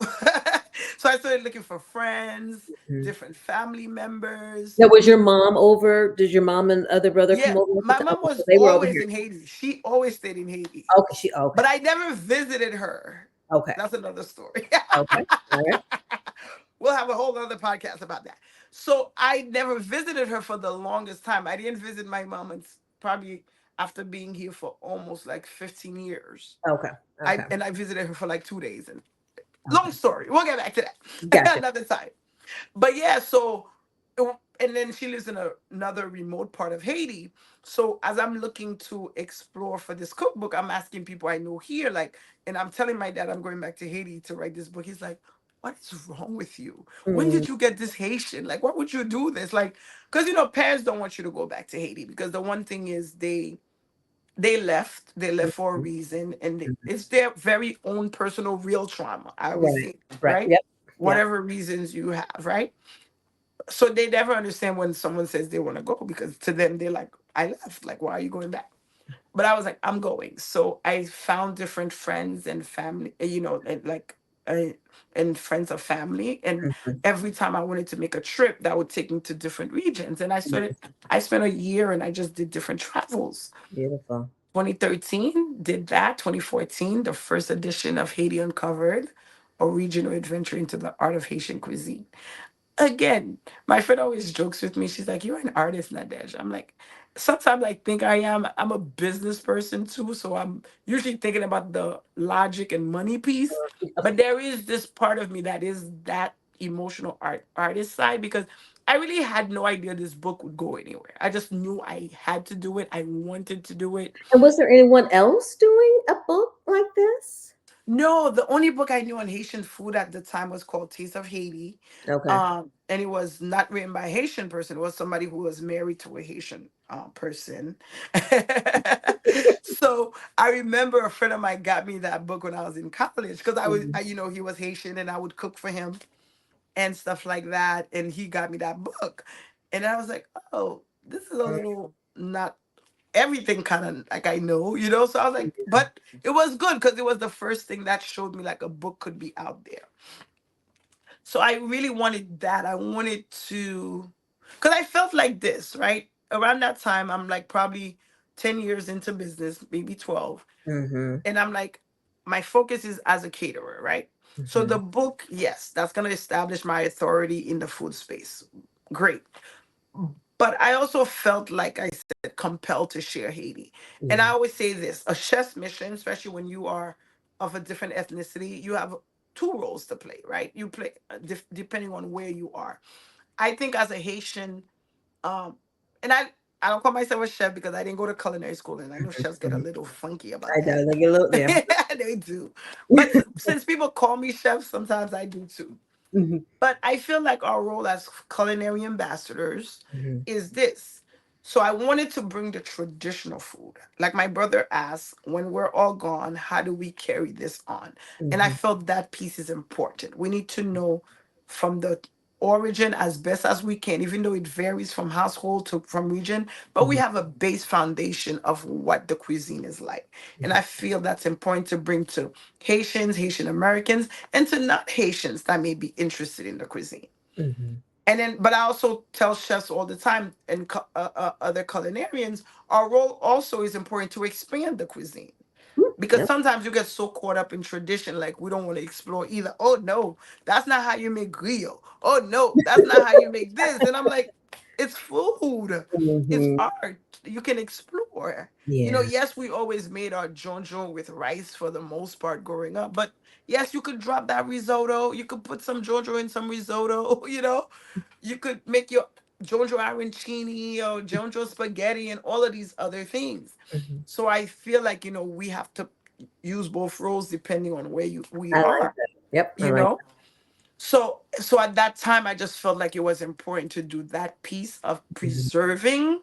So I started looking for friends, Mhm. different family members. Now, was your mom over? Did your mom and other brother Yeah, come over at the my time? mom Okay, so was they were over always here. in Haiti. She always stayed in Haiti. Okay, okay, But I never visited her. okay, That's another story. okay. All right. We'll have a whole other podcast about that. So I never visited her for the longest time. I didn't visit my mom until probably after being here for almost like 15 years. Okay. Okay. I visited her for like 2 days. And long Okay. story. We'll get back to that Gotcha. another time. But yeah, so and then she lives in another remote part of Haiti. So as I'm looking to explore for this cookbook, I'm asking people I know here, like, and I'm telling my dad I'm going back to Haiti to write this book. He's like, "What is wrong with you? When Mm, did you get this Haitian? Like, what would you do this? Like, because parents don't want you to go back to Haiti because the one thing is they left for a mhm, reason, and mhm. it's their very own personal real trauma. I always Right. say, Right. right? Yep. Yep. Whatever reasons you have, right? So they never understand when someone says they want to go because to them they're like, I left. Like, why are you going back? But I was like, I'm going. So I found different friends and family, uh, and friends of family. And Mhm. every time I wanted to make a trip, that would take me to different regions. And Nice. I spent a year and I just did different travels. Beautiful. 2013 did that. 2014, the first edition of Haiti Uncovered, a regional adventure into the art of Haitian cuisine. Again, my friend always jokes with me. She's like, "You're an artist, Nadege." I'm like, sometimes I think I am. I'm a business person too, so I'm usually thinking about the logic and money piece. But there is this part of me that is that emotional artist side because I really had no idea this book would go anywhere. I just knew I had to do it. I wanted to do it. And was there anyone else doing a book like this? No, the only book I knew on Haitian food at the time was called Taste of Haiti. Okay. And it was not written by a Haitian person. It was somebody who was married to a Haitian person. So I remember a friend of mine got me that book when I was in college because Mhm. he was Haitian and I would cook for him and stuff like that. And he got me that book. And I was like, oh, this is a little not everything kind of like I know. So I was like, but it was good because it was the first thing that showed me like a book could be out there. So I really wanted that. I wanted to, because I felt like this, right? Around that time, I'm like probably 10 years into business, maybe 12. Mhm. And I'm like, my focus is as a caterer, right? So the Mhm. book, yes, that's going to establish my authority in the food space. Great. But I also felt, like I said, compelled to share Haiti. And I Yeah. always say this, a chef's mission, especially when you are of a different ethnicity, you have two roles to play, right? You play depending on where you are. I think as a Haitian, um, and I don't call myself a chef because I didn't go to culinary school, and I know chefs get a Mhm. little funky about I that. know, like a little, yeah. They do. But since people call me chef, sometimes I do too. Mhm. But I feel like our role as culinary ambassadors Mhm. is this. So I wanted to bring the traditional food. Like my brother asked, when we're all gone, how do we carry this on? And I Mhm. felt that piece is important. We need to know from the origin as best as we can, even though it varies from household to from region, but we Mhm. have a base foundation of what the cuisine is like. And I feel that's important to bring to Haitians, Haitian Americans, and to not Haitians that may be interested in the cuisine. Mhm. And then, but I also tell chefs all the time and other culinarians, our role also is important to expand the cuisine Mm, because yep. sometimes you get so caught up in tradition, like we don't want to explore either. Oh no, that's not how you make griot. Oh no, that's not how you make this. And I'm like, it's food, it's Mhm. art. You can explore. or Yeah. yes, we always made our jonjo with rice for the most part growing up, but yes, you could drop that risotto, you could put some jonjo in some risotto, you could make your jonjo arancini or jonjo spaghetti and all of these other things. Mhm. So I feel like, we have to use both roles depending on where we I like are, that. Yep, I you like know? So at that time I just felt like it was important to do that piece of that. Mhm. preserving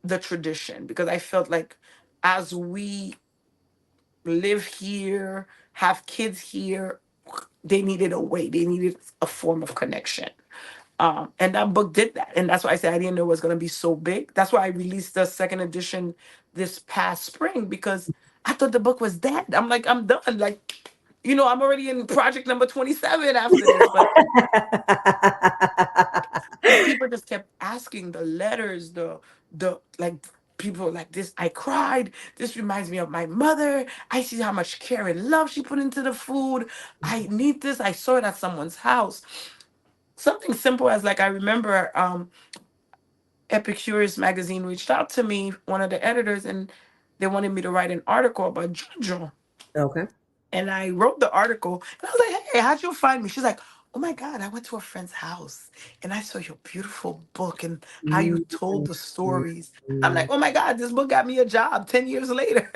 the tradition, because I felt like as we live here, have kids here, they needed a way, they needed a form of connection. And that book did that. And that's why I said I didn't know it was going to be so big. That's why I released the second edition this past spring, because I thought the book was dead. I'm like, I'm done. Like, I'm already in project number 27 after this. But because people just kept asking, the letters, the like, people were like, this, I cried, this reminds me of my mother, I see how much care and love she put into the food, I need this, I saw it at someone's house. Something simple as, like, I remember Epicurious magazine reached out to me, one of the editors, and they wanted me to write an article about Jojo. Okay. And I wrote the article, and I was like, hey, how'd you find me? She's like, oh my God, I went to a friend's house and I saw your beautiful book and how you Mhm. told the stories. I'm like, oh my God, this book got me a job 10 years later.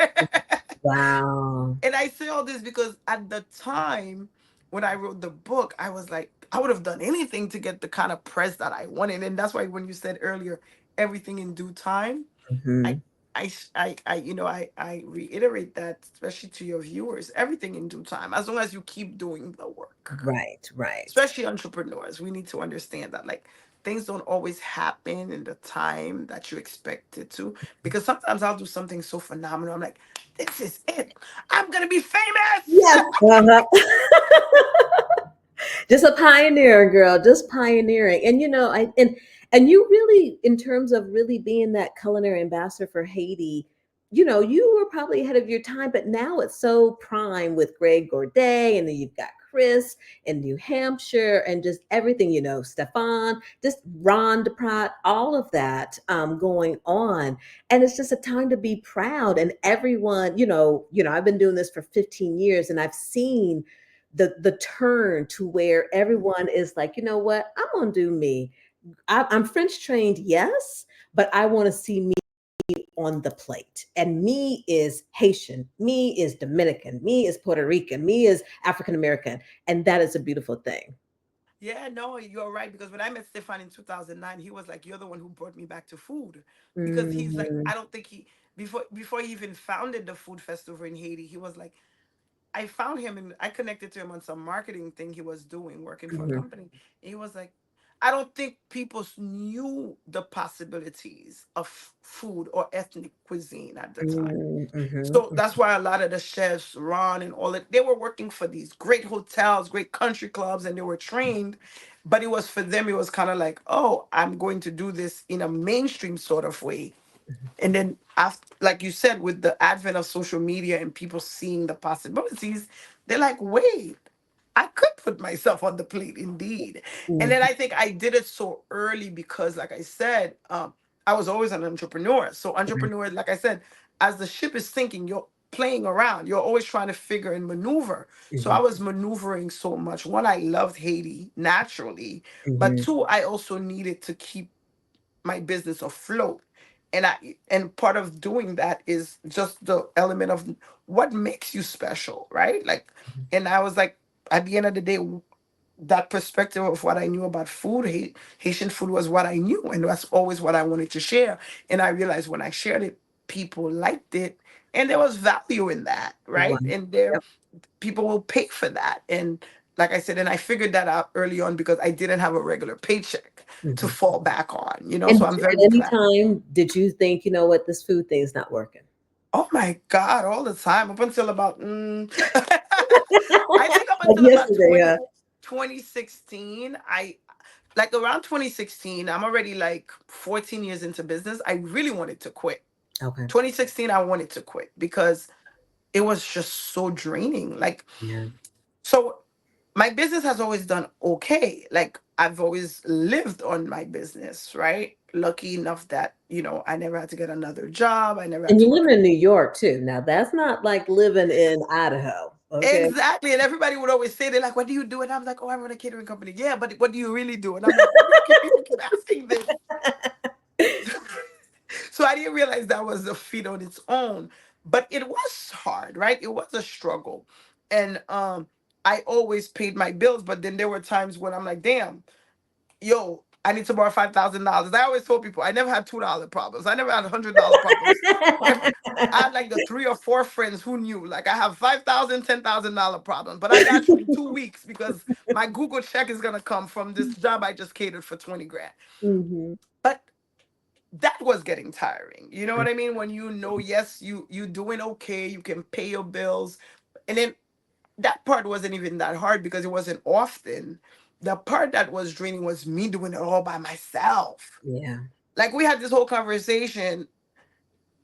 Wow. And I say all this because at the time when I wrote the book, I was like, I would have done anything to get the kind of press that I wanted. And that's why when you said earlier, everything in due time, I, Mhm. I reiterate that, especially to your viewers, everything in due time, as long as you keep doing the work. Right, right. Especially entrepreneurs, we need to understand that, like, things don't always happen in the time that you expect it to. Because sometimes I'll do something so phenomenal. I'm like, this is it. I'm gonna be famous. Yes. Uh-huh. Just a pioneer, girl, just pioneering. And and you really, in terms of really being that culinary ambassador for Haiti, you were probably ahead of your time, but now it's so prime with Greg Gourdet, and then you've got Chris in New Hampshire, and just everything, Stefan, just Ron DePrat, all of that going on. And it's just a time to be proud. And everyone, I've been doing this for 15 years, and I've seen the turn to where everyone is like, you know what, I'm gonna do me. I'm French trained, yes, but I want to see me on the plate. And me is Haitian, me is Dominican, me is Puerto Rican, me is African American, and that is a beautiful thing. Yeah, no, you're right. Because when I met Stefan in 2009, he was like, "You're the one who brought me back to food." Because he's like, Mhm, I don't think before he even founded the food festival in Haiti, he was like, I found him and I connected to him on some marketing thing he was doing, working for a mhm, company. And he was like, I don't think people knew the possibilities of food or ethnic cuisine at the time. mhm, mhm, So that's why a lot of the chefs, Ron and all that, they were working for these great hotels, great country clubs, and they were trained. But it was for them, it was kind of like, oh, I'm going to do this in a mainstream sort of way. And then after, like you said, with the advent of social media and people seeing the possibilities, they're like, wait, I could put myself on the plate indeed. And then mhm, I think I did it so early because, like I said, I was always an entrepreneur. So entrepreneur, like I said, as the ship is sinking, you're playing around. You're always trying to figure and maneuver. So I mhm, was maneuvering so much. One, I loved Haiti naturally, but mhm, two, I also needed to keep my business afloat. And part of doing that is just the element of what makes you special, right? Like, and I was like, at the end of the day, that perspective of what I knew about food, Haitian food was what I knew, and that's always what I wanted to share. And I realized when I shared it, people liked it, and there was value in that, wow. right? And there, Yep. people will pay for that. And like I said, and I figured that out early on because I didn't have a regular paycheck to Mhm. fall back on, And so I'm at very any glad. time, did you think, you know what, this food thing is not working? Oh my God, all the time, up until about, I think up Like until about yesterday, huh? 2016, like around 2016, I'm already like 14 years into business. I really wanted to quit. Okay. 2016, I wanted to quit because it was just so draining. Like, Yeah. so my business has always done okay. Like, I've always lived on my business, right? lucky enough that, I never had to get another job. I never had And to you live work. in New York too. Now that's not like living in Idaho. Okay. Exactly. And everybody would always say, they're like, what do you do? And I'm like, oh, I run a catering company. Yeah, but what do you really do? And I'm like, why do people keep asking this? So I didn't realize that was a feat on its own. But it was hard, right? It was a struggle. And I always paid my bills, but then there were times when I'm like, damn, yo, I need to borrow $5,000. I always told people I never had $2 problems. I never had $100 problems. I had like the 3 or 4 friends who knew. Like I have 5,000, $10,000 problems, but I got you in 2 weeks because my Google check is gonna come from this job I just catered for 20 grand. Hmm. But that was getting tiring. You know what I mean? When yes, you doing okay, you can pay your bills, and then that part wasn't even that hard because it wasn't often. The part that was draining was me doing it all by myself. Yeah. Like we had this whole conversation.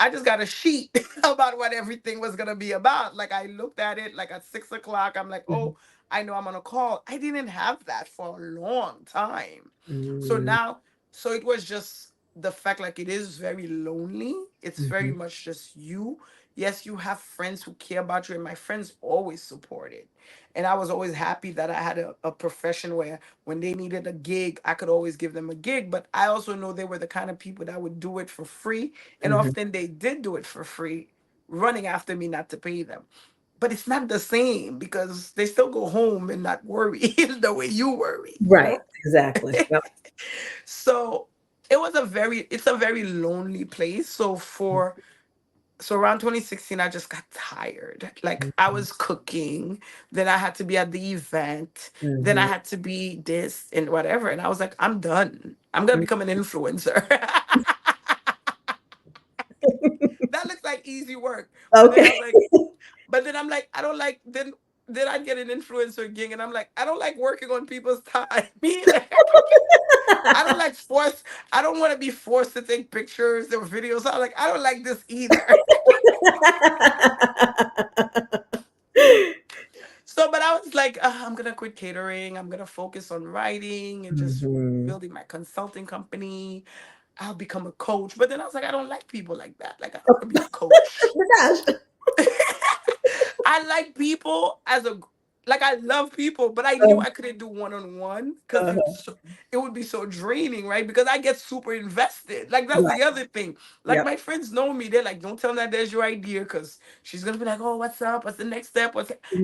I just got a sheet about what everything was gonna be about. Like I looked at it like at 6 o'clock. I'm like, Mhm. oh, I know I'm on a call. I didn't have that for a long time. So Mm. now, so it was just the fact like it is very lonely. It's very Mhm. much just you. Yes, you have friends who care about you, and my friends always supported. And I was always happy that I had a profession where when they needed a gig, I could always give them a gig. But I also know they were the kind of people that would do it for free. And Mhm. often they did do it for free, running after me not to pay them. But it's not the same because they still go home and not worry the way you worry, you Right. know? Exactly. Yep. So it's a very lonely place. So around 2016, I just got tired. Like I Mhm. was cooking, then I had to be at the event, then I Mhm. had to be this and whatever. And I was like, I'm done. I'm gonna become an influencer. That looks like easy work. But then Okay. I'm like, I don't like then I'd get an influencer gig and I'm like, I don't like working on people's time either. I don't like force I don't want to be forced to take pictures or videos. I'm like, I don't like this either. So, but I was like, I'm gonna quit catering. I'm gonna focus on writing and just Mhm. building my consulting company. I'll become a coach. But then I was like, I don't like people like that. Like, I don't want to be a coach. Oh my gosh. I like people as a like I love people, but I knew Uh, I couldn't do one on one because uh-huh. it would be so draining, right? Because I get super invested. Like that's Right. the other thing. Like Yep. my friends know me. They're like, don't tell them that there's your idea because she's gonna be like, oh, what's up? What's the next step?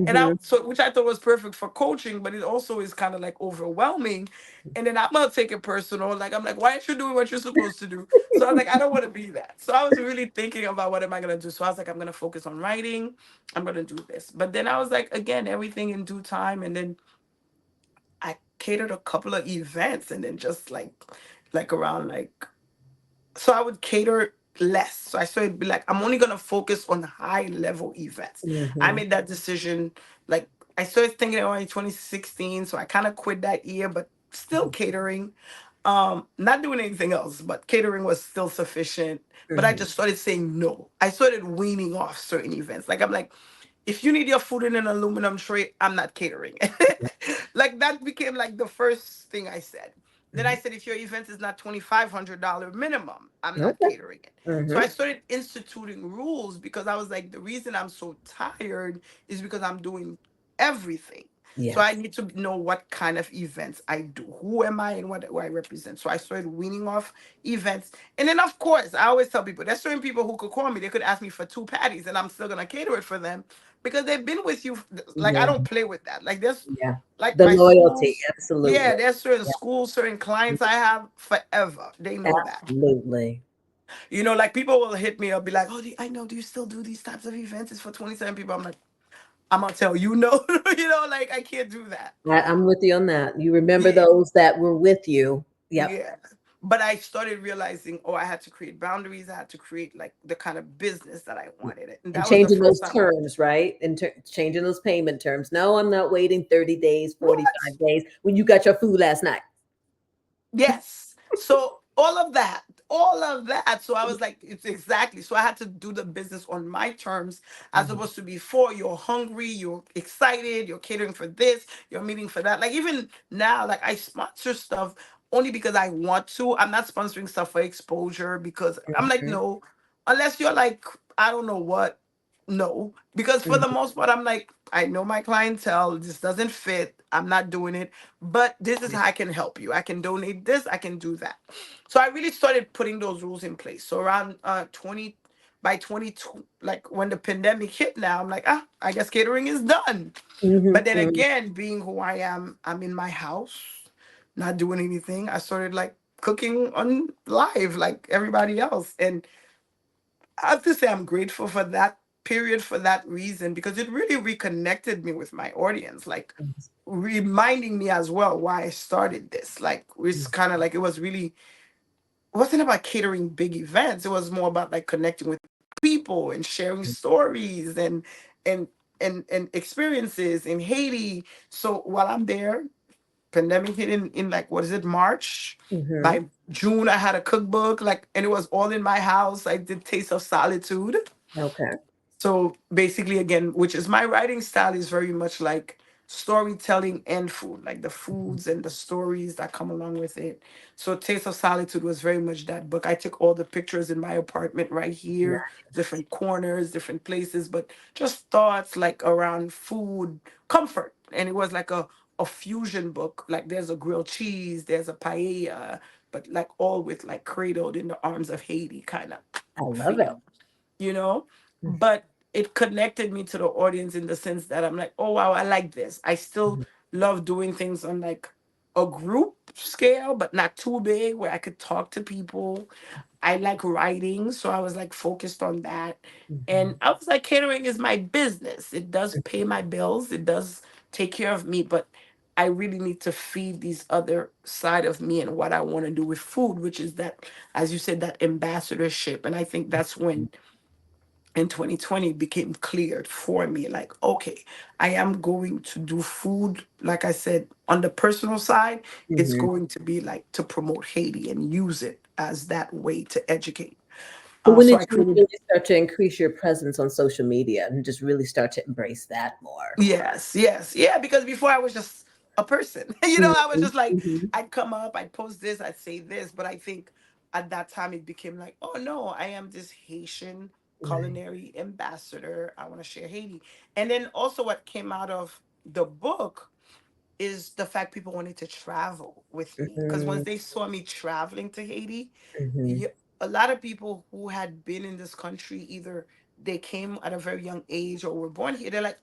And I Mhm. so which I thought was perfect for coaching, but it also is kind of like overwhelming. And then I'm gonna take it personal. Like I'm like, why aren't you doing what you're supposed to do? So I was like, I don't want to be that. So I was really thinking about what am I gonna do. So I was like, I'm gonna focus on writing. I'm gonna do this. But then I was like, again, everything in due time. And then I catered a couple of events and then just like around like so I would cater less. So I started to be like, I'm only gonna focus on high level events. I Mhm. made that decision like I started thinking about in 2016. So I kind of quit that year, but still catering. Not doing anything else, but catering was still sufficient. But I Mhm. just started saying no. I started weaning off certain events. Like I'm like, if you need your food in an aluminum tray, I'm not catering. Like that became like the first thing I said. Then I Mhm. said, if your event is not $2,500 minimum, I'm not Okay. catering it. So I Mhm. started instituting rules because I was like, the reason I'm so tired is because I'm doing everything. So I Yes. need to know what kind of events I do. Who am I and what do I represent? So I started weaning off events. And then of course, I always tell people there's certain people who could call me, they could ask me for 2 patties and I'm still gonna cater it for them because they've been with you. Like I Yeah. don't play with that. Like there's Yeah. like The my loyalty. schools, Absolutely. yeah, there's certain Yeah. schools, certain clients I have forever. They know that. Absolutely. Like people will hit me up, be like, "Oh, I know. Do you still do these types of events? It's for 27 people." I'm like, "I'm gonna tell you no." Like I can't do that. I'm with you on that. You remember Yeah, those that were with you. Yep. yeah. But I started realizing, oh, I had to create boundaries. I had to create like the kind of business that I wanted it, and And that was the changing first those time. terms, right? And changing those payment terms. No, I'm not waiting 30 days, What? 45 days when you got your food last night. Yes. So all of that. So I was like, it's exactly. So I had to do the business on my terms as Mhm. opposed to before. You're hungry, you're excited, you're catering for this, you're meeting for that. Like even now, like I sponsor stuff only because I want to. I'm not sponsoring stuff for exposure because I'm like, Mhm, no, unless you're like, I don't know what, no. Because for the mhm. most part, I'm like, I know my clientele, this doesn't fit. I'm not doing it. But this is Yeah. how I can help you. I can donate this, I can do that. So I really started putting those rules in place. So around 20 by 22, like when the pandemic hit now, I'm like, I guess catering is done. Mhm, But then mhm, again, being who I am, I'm in my house, not doing anything. I started like cooking on live like everybody else. And I have to say I'm grateful for that period for that reason because it really reconnected me with my audience, like reminding me as well why I started this. Like it's mhm, kind of like it was really it wasn't about catering big events. It was more about like connecting with people and sharing stories and and experiences in Haiti. So while I'm there, pandemic hit in like what is it, March? mhm. By June I had a cookbook, like, and it was all in my house. I did Taste of Solitude. Okay. So basically, again, which is my writing style is very much like storytelling and food, like the Mhm. foods and the stories that come along with it. So Taste of Solitude was very much that book. I took all the pictures in my apartment right here, Nice. different corners, different places, but just thoughts like around food, comfort. And it was like a fusion book. Like there's a grilled cheese, there's a paella, but like all with like cradled in the arms of Haiti kind of I love it. feel, you know? Mhm, But it connected me to the audience in the sense that I'm like, oh wow, I like this. I still mhm, love doing things on like a group scale, but not too big where I could talk to people. I like writing, so I was like focused on that. And mhm, I was like, catering is my business. It does pay my bills, it does take care of me, but I really need to feed these other side of me and what I want to do with food, which is that, as you said, that ambassadorship. And I think that's when in 2020 it became clear for me like, okay, I am going to do food. Like I said, on the personal side, it's mhm. going to be like to promote Haiti and use it as that way to educate. But when So did I you created. really start to increase your presence on social media and just really start to embrace that more? Yes, yes, yeah. Because before I was just a person, I was Mhm, just like, mhm, I'd come up, I'd post this, I'd say this. But I think at that time it became like, oh no, I am this Haitian right. culinary ambassador. I want to share Haiti. And then also what came out of the book is the fact people wanted to travel with me. Because once Mhm, they saw me traveling to Haiti, mhm, you, a lot of people who had been in this country, either they came at a very young age or were born here, they're like,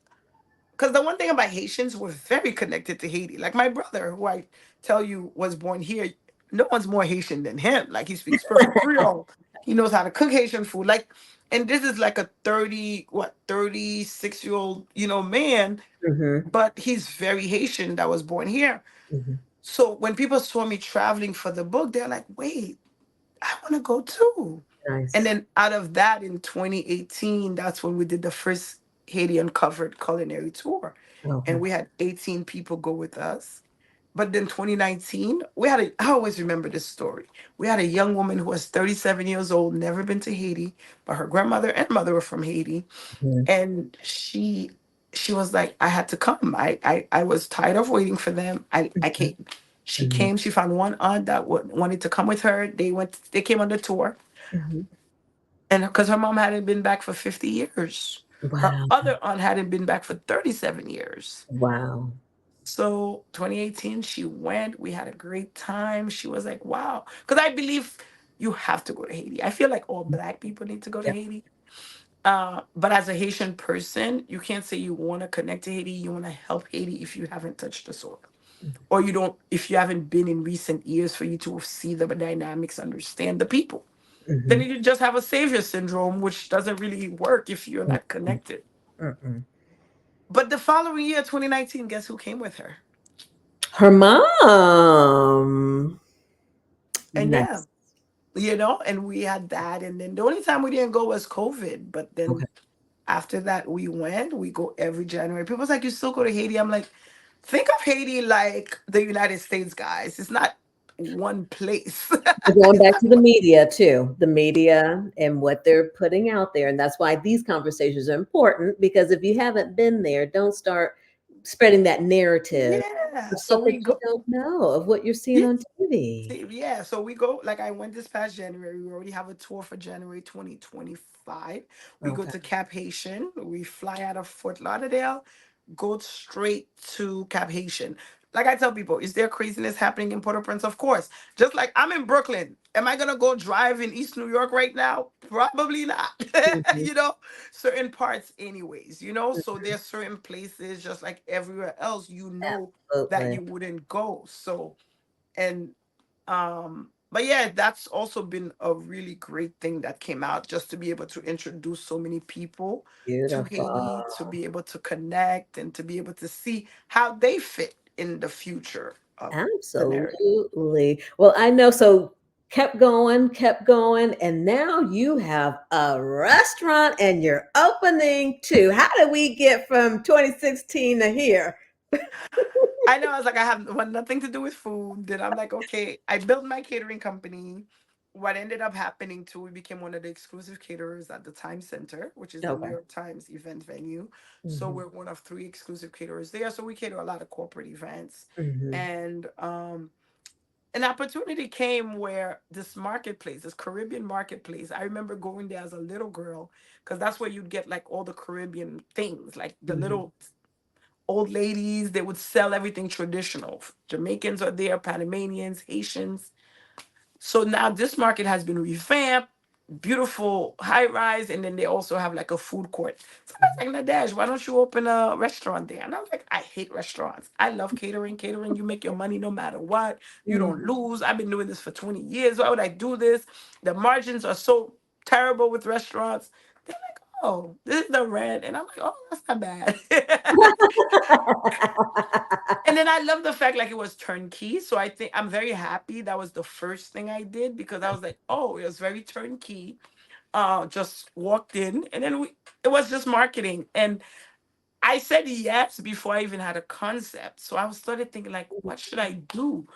because the one thing about Haitians, we're very connected to Haiti. Like my brother, who I tell you was born here, no one's more Haitian than him. Like he speaks perfect Creole. He knows how to cook Haitian food. Like, and this is like a 36-year old, man, mhm, but he's very Haitian that was born here. mhm. So when people saw me traveling for the book, they're like, wait, I want to go too. And Nice. then out of that in 2018, that's when we did the first Haiti Uncovered culinary tour. And Okay. we had 18 people go with us. But then 2019, I always remember this story. We had a young woman who was 37 years old, never been to Haiti, but her grandmother and mother were from Haiti. Mhm, And she was like, I had to come. I was tired of waiting for them. I mhm, came. She mhm, came. She found one aunt that wanted to come with her. They came on the tour, mhm. and because her mom hadn't been back for 50 years, her Wow. other aunt hadn't been back for 37 years. Wow. So 2018, she went. We had a great time. She was like, wow. Because I believe you have to go to Haiti. I feel like all Black people need to go to Yep. Haiti. But as a Haitian person, you can't say you want to connect to Haiti, you want to help Haiti if you haven't touched the soil. Or you don't, if you haven't been in recent years for you to see the dynamics, understand the people. Then Mhm, you just have a savior syndrome, which doesn't really work if you're not mhm, connected. mm-mm. But the following year, 2019, guess who came with her? Her mom. And yeah, Nice. and we had that. And then the only time we didn't go was COVID. But Okay. then after that, we go every January. People's like, you still go to Haiti? I'm like, think of Haiti like the United States, guys. It's not one place. We're going It's back not to the media too, the media and what they're putting out there. And that's why these conversations are important because if you haven't been there, don't start. spreading that narrative Yeah. of So stuff that we you go. don't know, of what you're seeing Yeah. on TV. Yeah, so we go, like I went this past January. We already have a tour for January 2025. We go Okay. to Cap Haitian. We fly out of Fort Lauderdale, go straight to Cap Haitian. Like I tell people, is there craziness happening in Port-au-Prince? Of course. Just like I'm in Brooklyn. Am I gonna go drive in East New York right now? Probably not. Mhm, You know, certain parts anyways, you know. So there's certain places just like everywhere else, you know, that absolutely. you wouldn't go. So and but yeah, that's also been a really great thing that came out, just to be able to introduce so many people to Beautiful. Haiti, to be able to connect and to be able to see how they fit in the future of the narrative. Absolutely. Well, I know. So kept going, and now you have a restaurant and you're opening too. How did we get from 2016 to here? I know. I was like, I have want nothing to do with food. Then I'm like, okay. I built my catering company. What ended up happening too, we became one of the exclusive caterers at the Times Center, which is the New Okay. York Times event venue. So Hmm. we're one of three exclusive caterers there. So we cater a lot of corporate events. Hmm. And an opportunity came where this marketplace, this Caribbean marketplace, I remember going there as a little girl, because that's where you'd get like all the Caribbean things, like the Hmm. little old ladies. They would sell everything traditional. Jamaicans are there, Panamanians, Haitians. So now this market has been revamped, beautiful high rise, and then they also have like a food court. So I was like, Nadege, why don't you open a restaurant there? And I was like, I hate restaurants. I love catering. Catering, you make your money no matter what. You don't lose. I've been doing this for 20 years. Why would I do this? The margins are so terrible with restaurants. They're like, oh, this is the rent. And I'm like, oh, that's not bad. And then I love the fact like it was turnkey. So I think I'm very happy that was the first thing I did, because I was like, oh, it was very turnkey. Just walked in, and then it was just marketing. And I said yes before I even had a concept. So I started thinking like, what should I do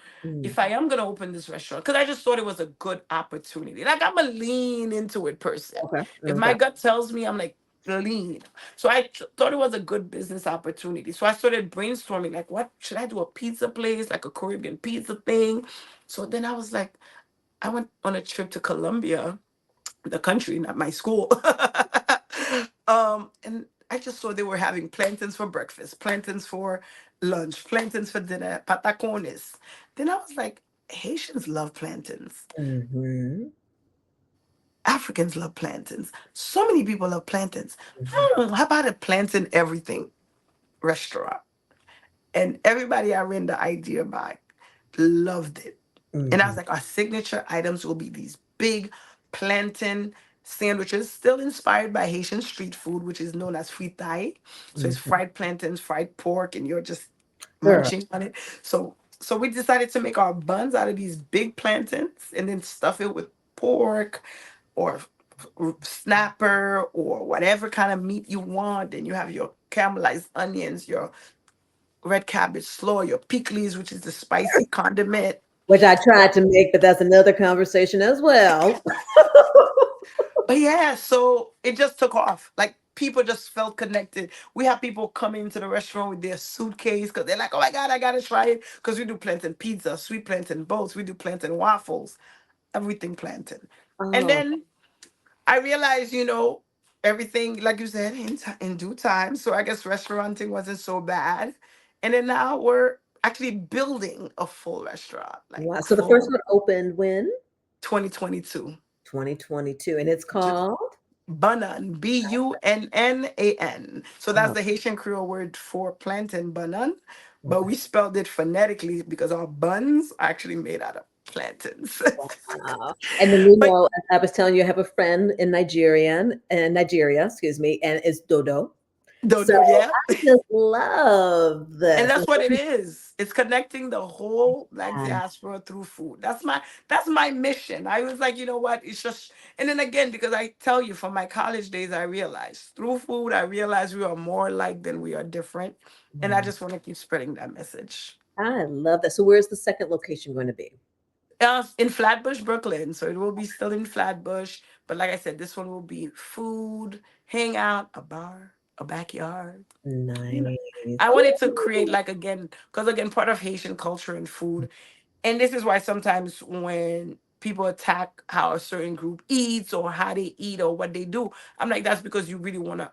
if I am gonna open this restaurant? Because I just thought it was a good opportunity. Like I'm a lean into it person. Okay. If my Okay. gut tells me, I'm like lean. So I thought it was a good business opportunity. So I started brainstorming like, what should I do? A pizza place, like a Caribbean pizza thing. So then I was like, I went on a trip to Colombia, the country, not my school. And I just saw they were having plantains for breakfast, plantains for lunch, plantains for dinner, patacones. Then I was like, Haitians love plantains. Hmm. Africans love plantains. So many people love plantains. Hmm. How about a plantain everything restaurant? And everybody I ran the idea by loved it. And I was Hmm. like, our signature items will be these big plantain sandwiches, still inspired by Haitian street food, which is known as fritai. So it's Hmm. fried plantains, fried pork, and you're just Girl. munching on it. So we decided to make our buns out of these big plantains and then stuff it with pork or snapper or whatever kind of meat you want. And you have your caramelized onions, your red cabbage slaw, your pickles, which is the spicy condiment. Which I tried to make, but that's another conversation as well. But yeah, so it just took off. Like people just felt connected. We have people coming into the restaurant with their suitcase because they're like, "Oh my god, I gotta try it!" Because we do plantain pizza, sweet plantain boats, we do plantain waffles, everything plantain. And Oh, then I realized, everything like you said in due time. So I guess restauranting wasn't so bad. And then now we're actually building a full restaurant, like wow. So the first full one opened when? 2022. 2022. And it's called? BunNan, BunNan. So that's Oh, the Haitian Creole word for plantain BunNan, but okay. we spelled it phonetically because our buns are actually made out of plantains. Wow. And then But I was telling you, I have a friend in Nigeria, excuse me, and it's Dodo. So Dodo, yeah. I just love And this. that's what it is. It's connecting the whole Black And diaspora through food. That's my mission. I was like, you know what? It's just, and then again, because I tell you from my college days, I realized through food, I realized we are more alike than we are different. And I wow, just want to keep spreading that message. I love that. So where's the second location going to be? In Flatbush, Brooklyn. So it will be still in Flatbush. But like I said, this one will be food, hangout, a bar. a backyard. You know, Nice. I wanted to create, Ooh. like, again, because again, part of Haitian culture and food, and this is why sometimes when people attack how a certain group eats or how they eat or what they do, I'm like, that's because you really want to,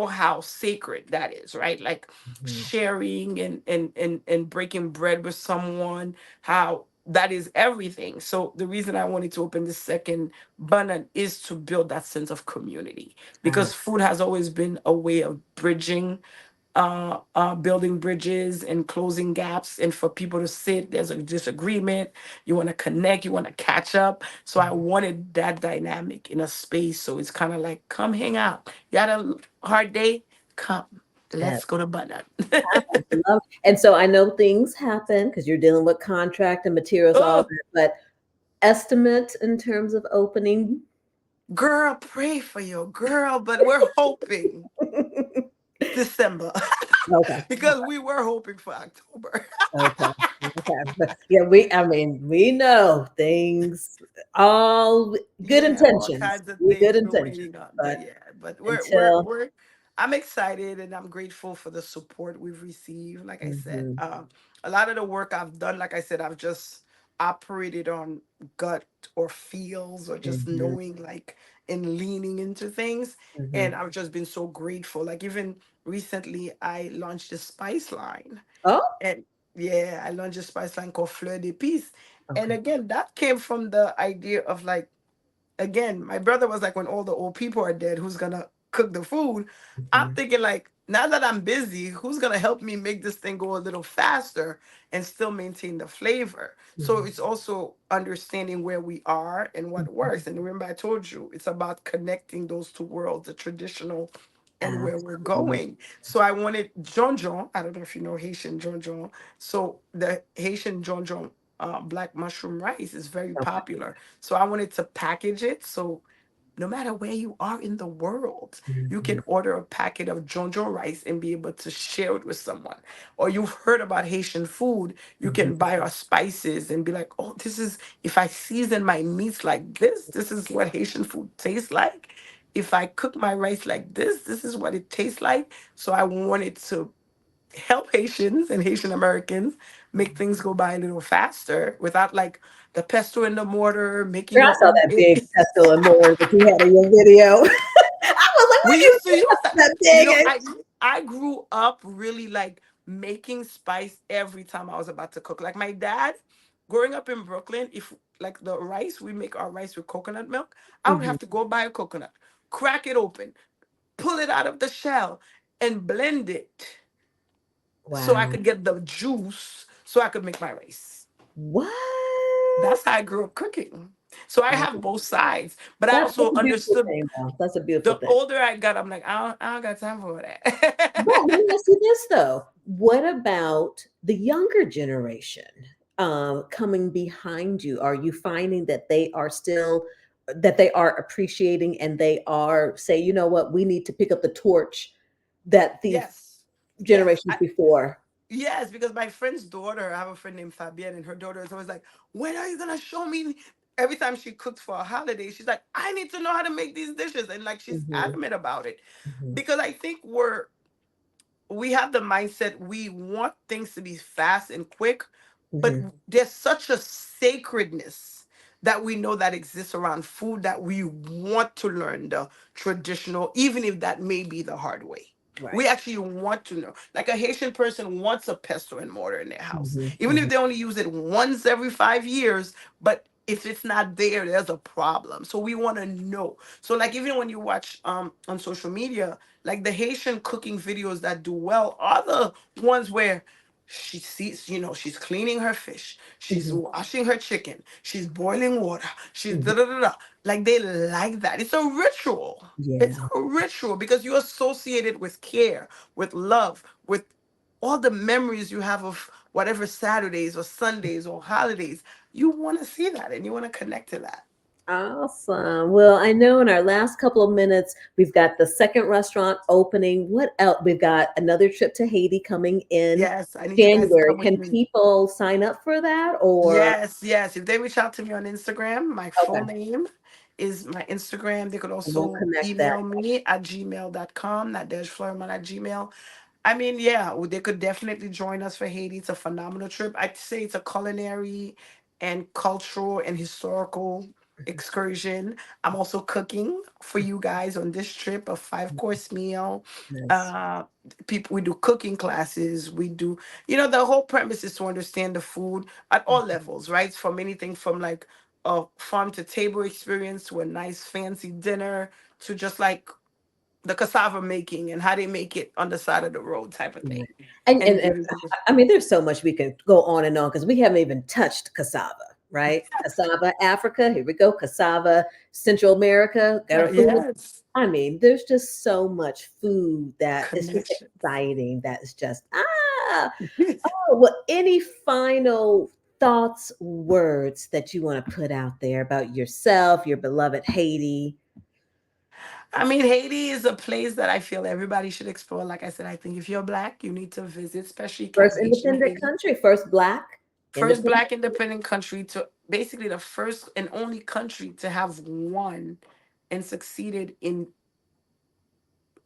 how sacred that is, right? Like Mhm. sharing and breaking bread with someone, how that is everything. So the reason I wanted to open the second BunNan is to build that sense of community, Ah, because food has always been a way of bridging, building bridges and closing gaps, and for people to sit, there's a disagreement, you want to connect, you want to catch up. So I wanted that dynamic in a space. So it's kind of like, come hang out. You had a hard day? Come. that Let's go to Bunnut. love. And so I know things happen because you're dealing with contract and materials, all Oh, that, but estimate in terms of opening. girl, pray for your girl, but we're hoping December Okay. because we were hoping for October. Okay. Okay. But yeah, I mean, we know things, all good Yeah, all intentions, kinds of good things we're intentions, waiting on. But but yeah, but until, I'm excited and I'm grateful for the support we've received. Like I said, mhm, a lot of the work I've done, like I said, I've just operated on gut or feels or just mhm, knowing, like, and leaning into things. mhm. And I've just been so grateful. Like, even recently I launched a spice line, Oh, and yeah, I launched a spice line called Fleur de Peace. And okay. again, that came from the idea of, like, again, my brother was like, when all the old people are dead, who's gonna cook the food? I'm Mhm, thinking, like, now that I'm busy, who's gonna help me make this thing go a little faster and still maintain the flavor? So mhm, it's also understanding where we are and what mhm. works. And remember, I told you it's about connecting those two worlds, the traditional and where we're Absolutely. going. So I wanted John John. I don't know if you know Haitian John John. So the Haitian John John, black mushroom rice is very Okay. popular. So I wanted to package it so no matter where you are in the world, you Mhm, can order a packet of jonjo rice and be able to share it with someone. Or you've heard about Haitian food, you mhm, can buy our spices and be like, oh, this is, if I season my meats like this is what Haitian food tastes like. If I cook my rice like this is what it tastes like. So I wanted to help Haitians and Haitian Americans make things go by a little faster without, like, the pesto in the mortar, making Girl, I your saw own that big egg. pestle and more that you had in your video. I was like, We where you used to use get that. that You big? know, I grew up really, like, making spice every time I was about to cook. Like, my dad, growing up in Brooklyn, if, like, the rice, we make our rice with coconut milk, I would Mhm. have to go buy a coconut, crack it open, pull it out of the shell, and blend it so I Wow. could get the juice so I could make my rice. What? That's how I grew up cooking. So I Oh, have both sides, but I that's also a beautiful understood, thing, though. That's a beautiful the thing. older I got, I'm like, I don't got time for But let that. me ask you this though. What about the younger generation coming behind you? Are you finding that they are still that they are appreciating and they are say, you know what, we need to pick up the torch that these Yes. Yes. generations before? Yes, because my friend's daughter, I have a friend named Fabienne, and her daughter is always like, when are you gonna show me? Every time she cooks for a holiday, she's like, I need to know how to make these dishes. And, like, she's Mhm, adamant about it. mhm, Because I think we have the mindset, we want things to be fast and quick, but mhm. there's such a sacredness that we know that exists around food, that we want to learn the traditional, even if that may be the hard way. We Right. actually want to know. Like, a Haitian person wants a pestle and mortar in their house, Mhm, even if mhm, they only use it once every 5 years. But if it's not there, there's a problem. So we want to know. So, like, even when you watch on social media, like, the Haitian cooking videos that do well are the ones where she sees, she's cleaning her fish, she's mhm, washing her chicken, she's boiling water, she's mhm. da da da da. Like, they like that. It's a ritual. It's Yeah. a ritual because you associate it with care, with love, with all the memories you have of whatever Saturdays or Sundays or holidays. You want to see that and you want to connect to that. Awesome. Well, I know in our last couple of minutes, we've got the second restaurant opening. What else? We've got another trip to Haiti coming in Yes, I need you guys to January. come with Can me. people sign up for that or? Yes, yes. If they reach out to me on Instagram, my full Okay. name, is my Instagram. They could We'll also connect that. email me at gmail.com, Nadege Fleurimond at gmail. I mean, yeah, they could definitely join us for Haiti. It's a phenomenal trip. I'd say it's a culinary and cultural and historical excursion. I'm also cooking for you guys on this trip, a 5 course meal. Nice. Uh, People, we do cooking classes. We do, the whole premise is to understand the food at all levels, right? From anything from like a farm to table experience to a nice fancy dinner to just like the cassava making and how they make it on the side of the road type of thing. Right. And And I mean, there's so much we can go on because we haven't even touched cassava, right? Cassava, Africa, here we go. Cassava, Central America, got our food. yes, I mean, there's just so much food that is just connections. exciting. That is just oh, well, any final thoughts, words that you want to put out there about yourself, your beloved Haiti? I mean, Haiti is a place that I feel everybody should explore. Like I said, I think if you're black, you need to visit, especially First Cap Haitian independent Haiti. country, first black First independent. black independent country to basically the first and only country to have won and succeeded in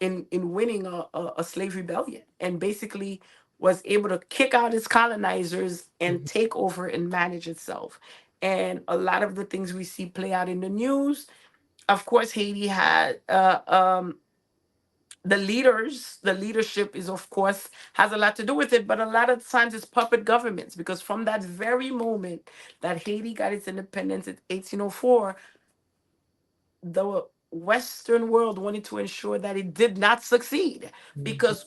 winning a slave rebellion, and basically was able to kick out its colonizers and Mhm. take over and manage itself. And a lot of the things we see play out in the news, of course, Haiti had the leadership is, of course, has a lot to do with it, but a lot of times it's puppet governments, because from that very moment that Haiti got its independence in 1804, the Western world wanted to ensure that it did not succeed, Mhm. because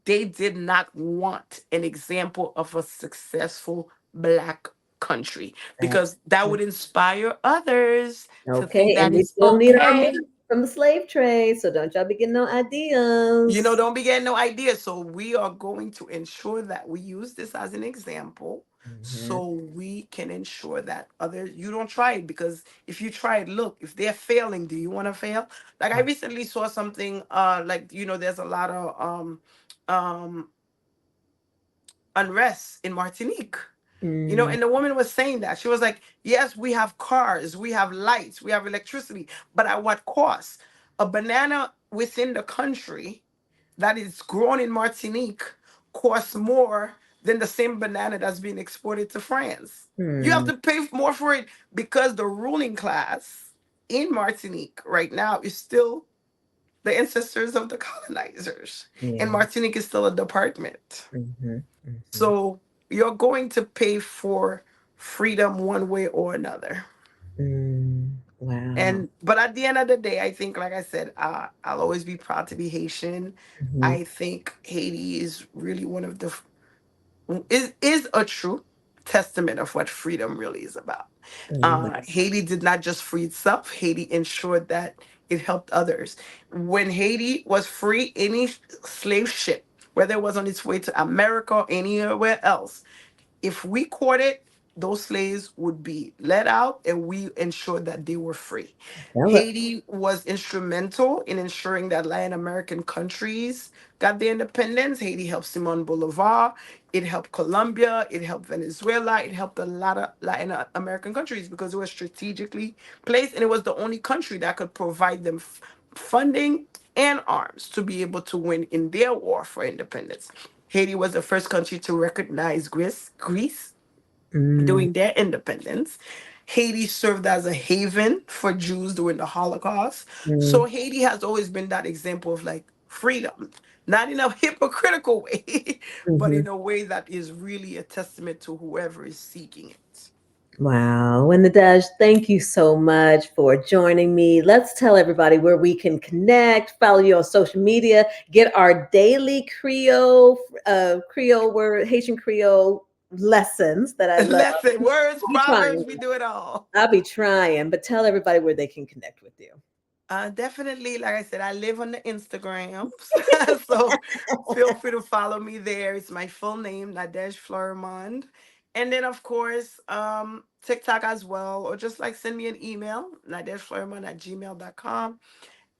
they did not want an example of a successful black country, because that Absolutely. would inspire others to think Okay, that and we it's still need our okay. money from the slave trade, so don't y'all be getting no ideas. Don't be getting no idea. So we are going to ensure that we use this as an example, Mhm. so we can ensure that others, you don't try it, because if you try it, look, if they're failing, do you want to fail? Like I recently saw something, like, there's a lot of um unrest in Martinique. Mm, And the woman was saying that. She was like, yes, we have cars, we have lights, we have electricity, but at what cost? A banana within the country that is grown in Martinique costs more than the same banana that's being exported to France. You have mm, to pay more for it, because the ruling class in Martinique right now is still the ancestors of the colonizers. And yeah. Martinique is still a department. Mhm, mhm, So you're going to pay for freedom one way or another. wow. And but at the end of the day, I think, like I said, I'll always be proud to be Haitian. Mhm, I think Haiti is really one of the is a true testament of what freedom really is about. mhm, Haiti did not just free itself. Haiti ensured that it helped others. When Haiti was free, any slave ship, whether it was on its way to America or anywhere else, if we caught it, those slaves would be let out, and we ensured that they were free. tell it. Haiti was instrumental in ensuring that Latin American countries got their independence. Haiti helped Simon Bolivar. It helped Colombia. It helped Venezuela. It helped a lot of Latin American countries, because it was strategically placed, and it was the only country that could provide them funding and arms to be able to win in their war for independence. Haiti was the first country to recognize Greece Mm, during their independence. Haiti served as a haven for Jews during the Holocaust. So mm, Haiti has always been that example of like freedom, not in a hypocritical way, but mhm. in a way that is really a testament to whoever is seeking it. Wow. And Nadege, thank you so much for joining me. Let's tell everybody where we can connect, follow you on social media, get our daily Creole word, Haitian Creole lessons that I love. Lesson, words, I'll be trying. proverbs, we do it all. I'll be trying, but tell everybody where they can connect with you. Definitely, like I said, I live on the Instagram, so feel free to follow me there. It's my full name, Nadege Fleurimond. And then, of course, TikTok as well, or just like send me an email, nadegefleurimond@gmail.com.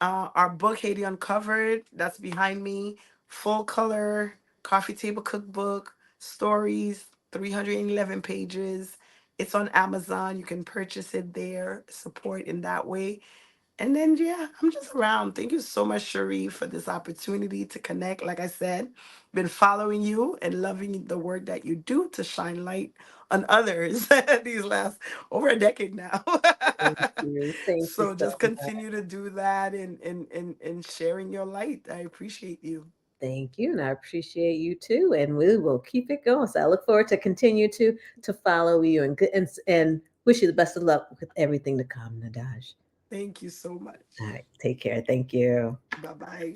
Our book, Haiti Uncovered, that's behind me, full color, coffee table cookbook, stories, 311 pages. It's on Amazon. You can purchase it there, support in that way. And then, yeah, I'm just around. Thank you so much, Cherie, for this opportunity to connect. Like I said, been following you and loving the work that you do to shine light on others these last over a decade now. Thank you. Thank you So so just much. continue to do that and sharing your light. I appreciate you. Thank you, and I appreciate you too. And we will keep it going. So I look forward to continue to follow you and wish you the best of luck with everything to come, Nadaj. Thank you so All much. right, take care. Thank you. Bye bye.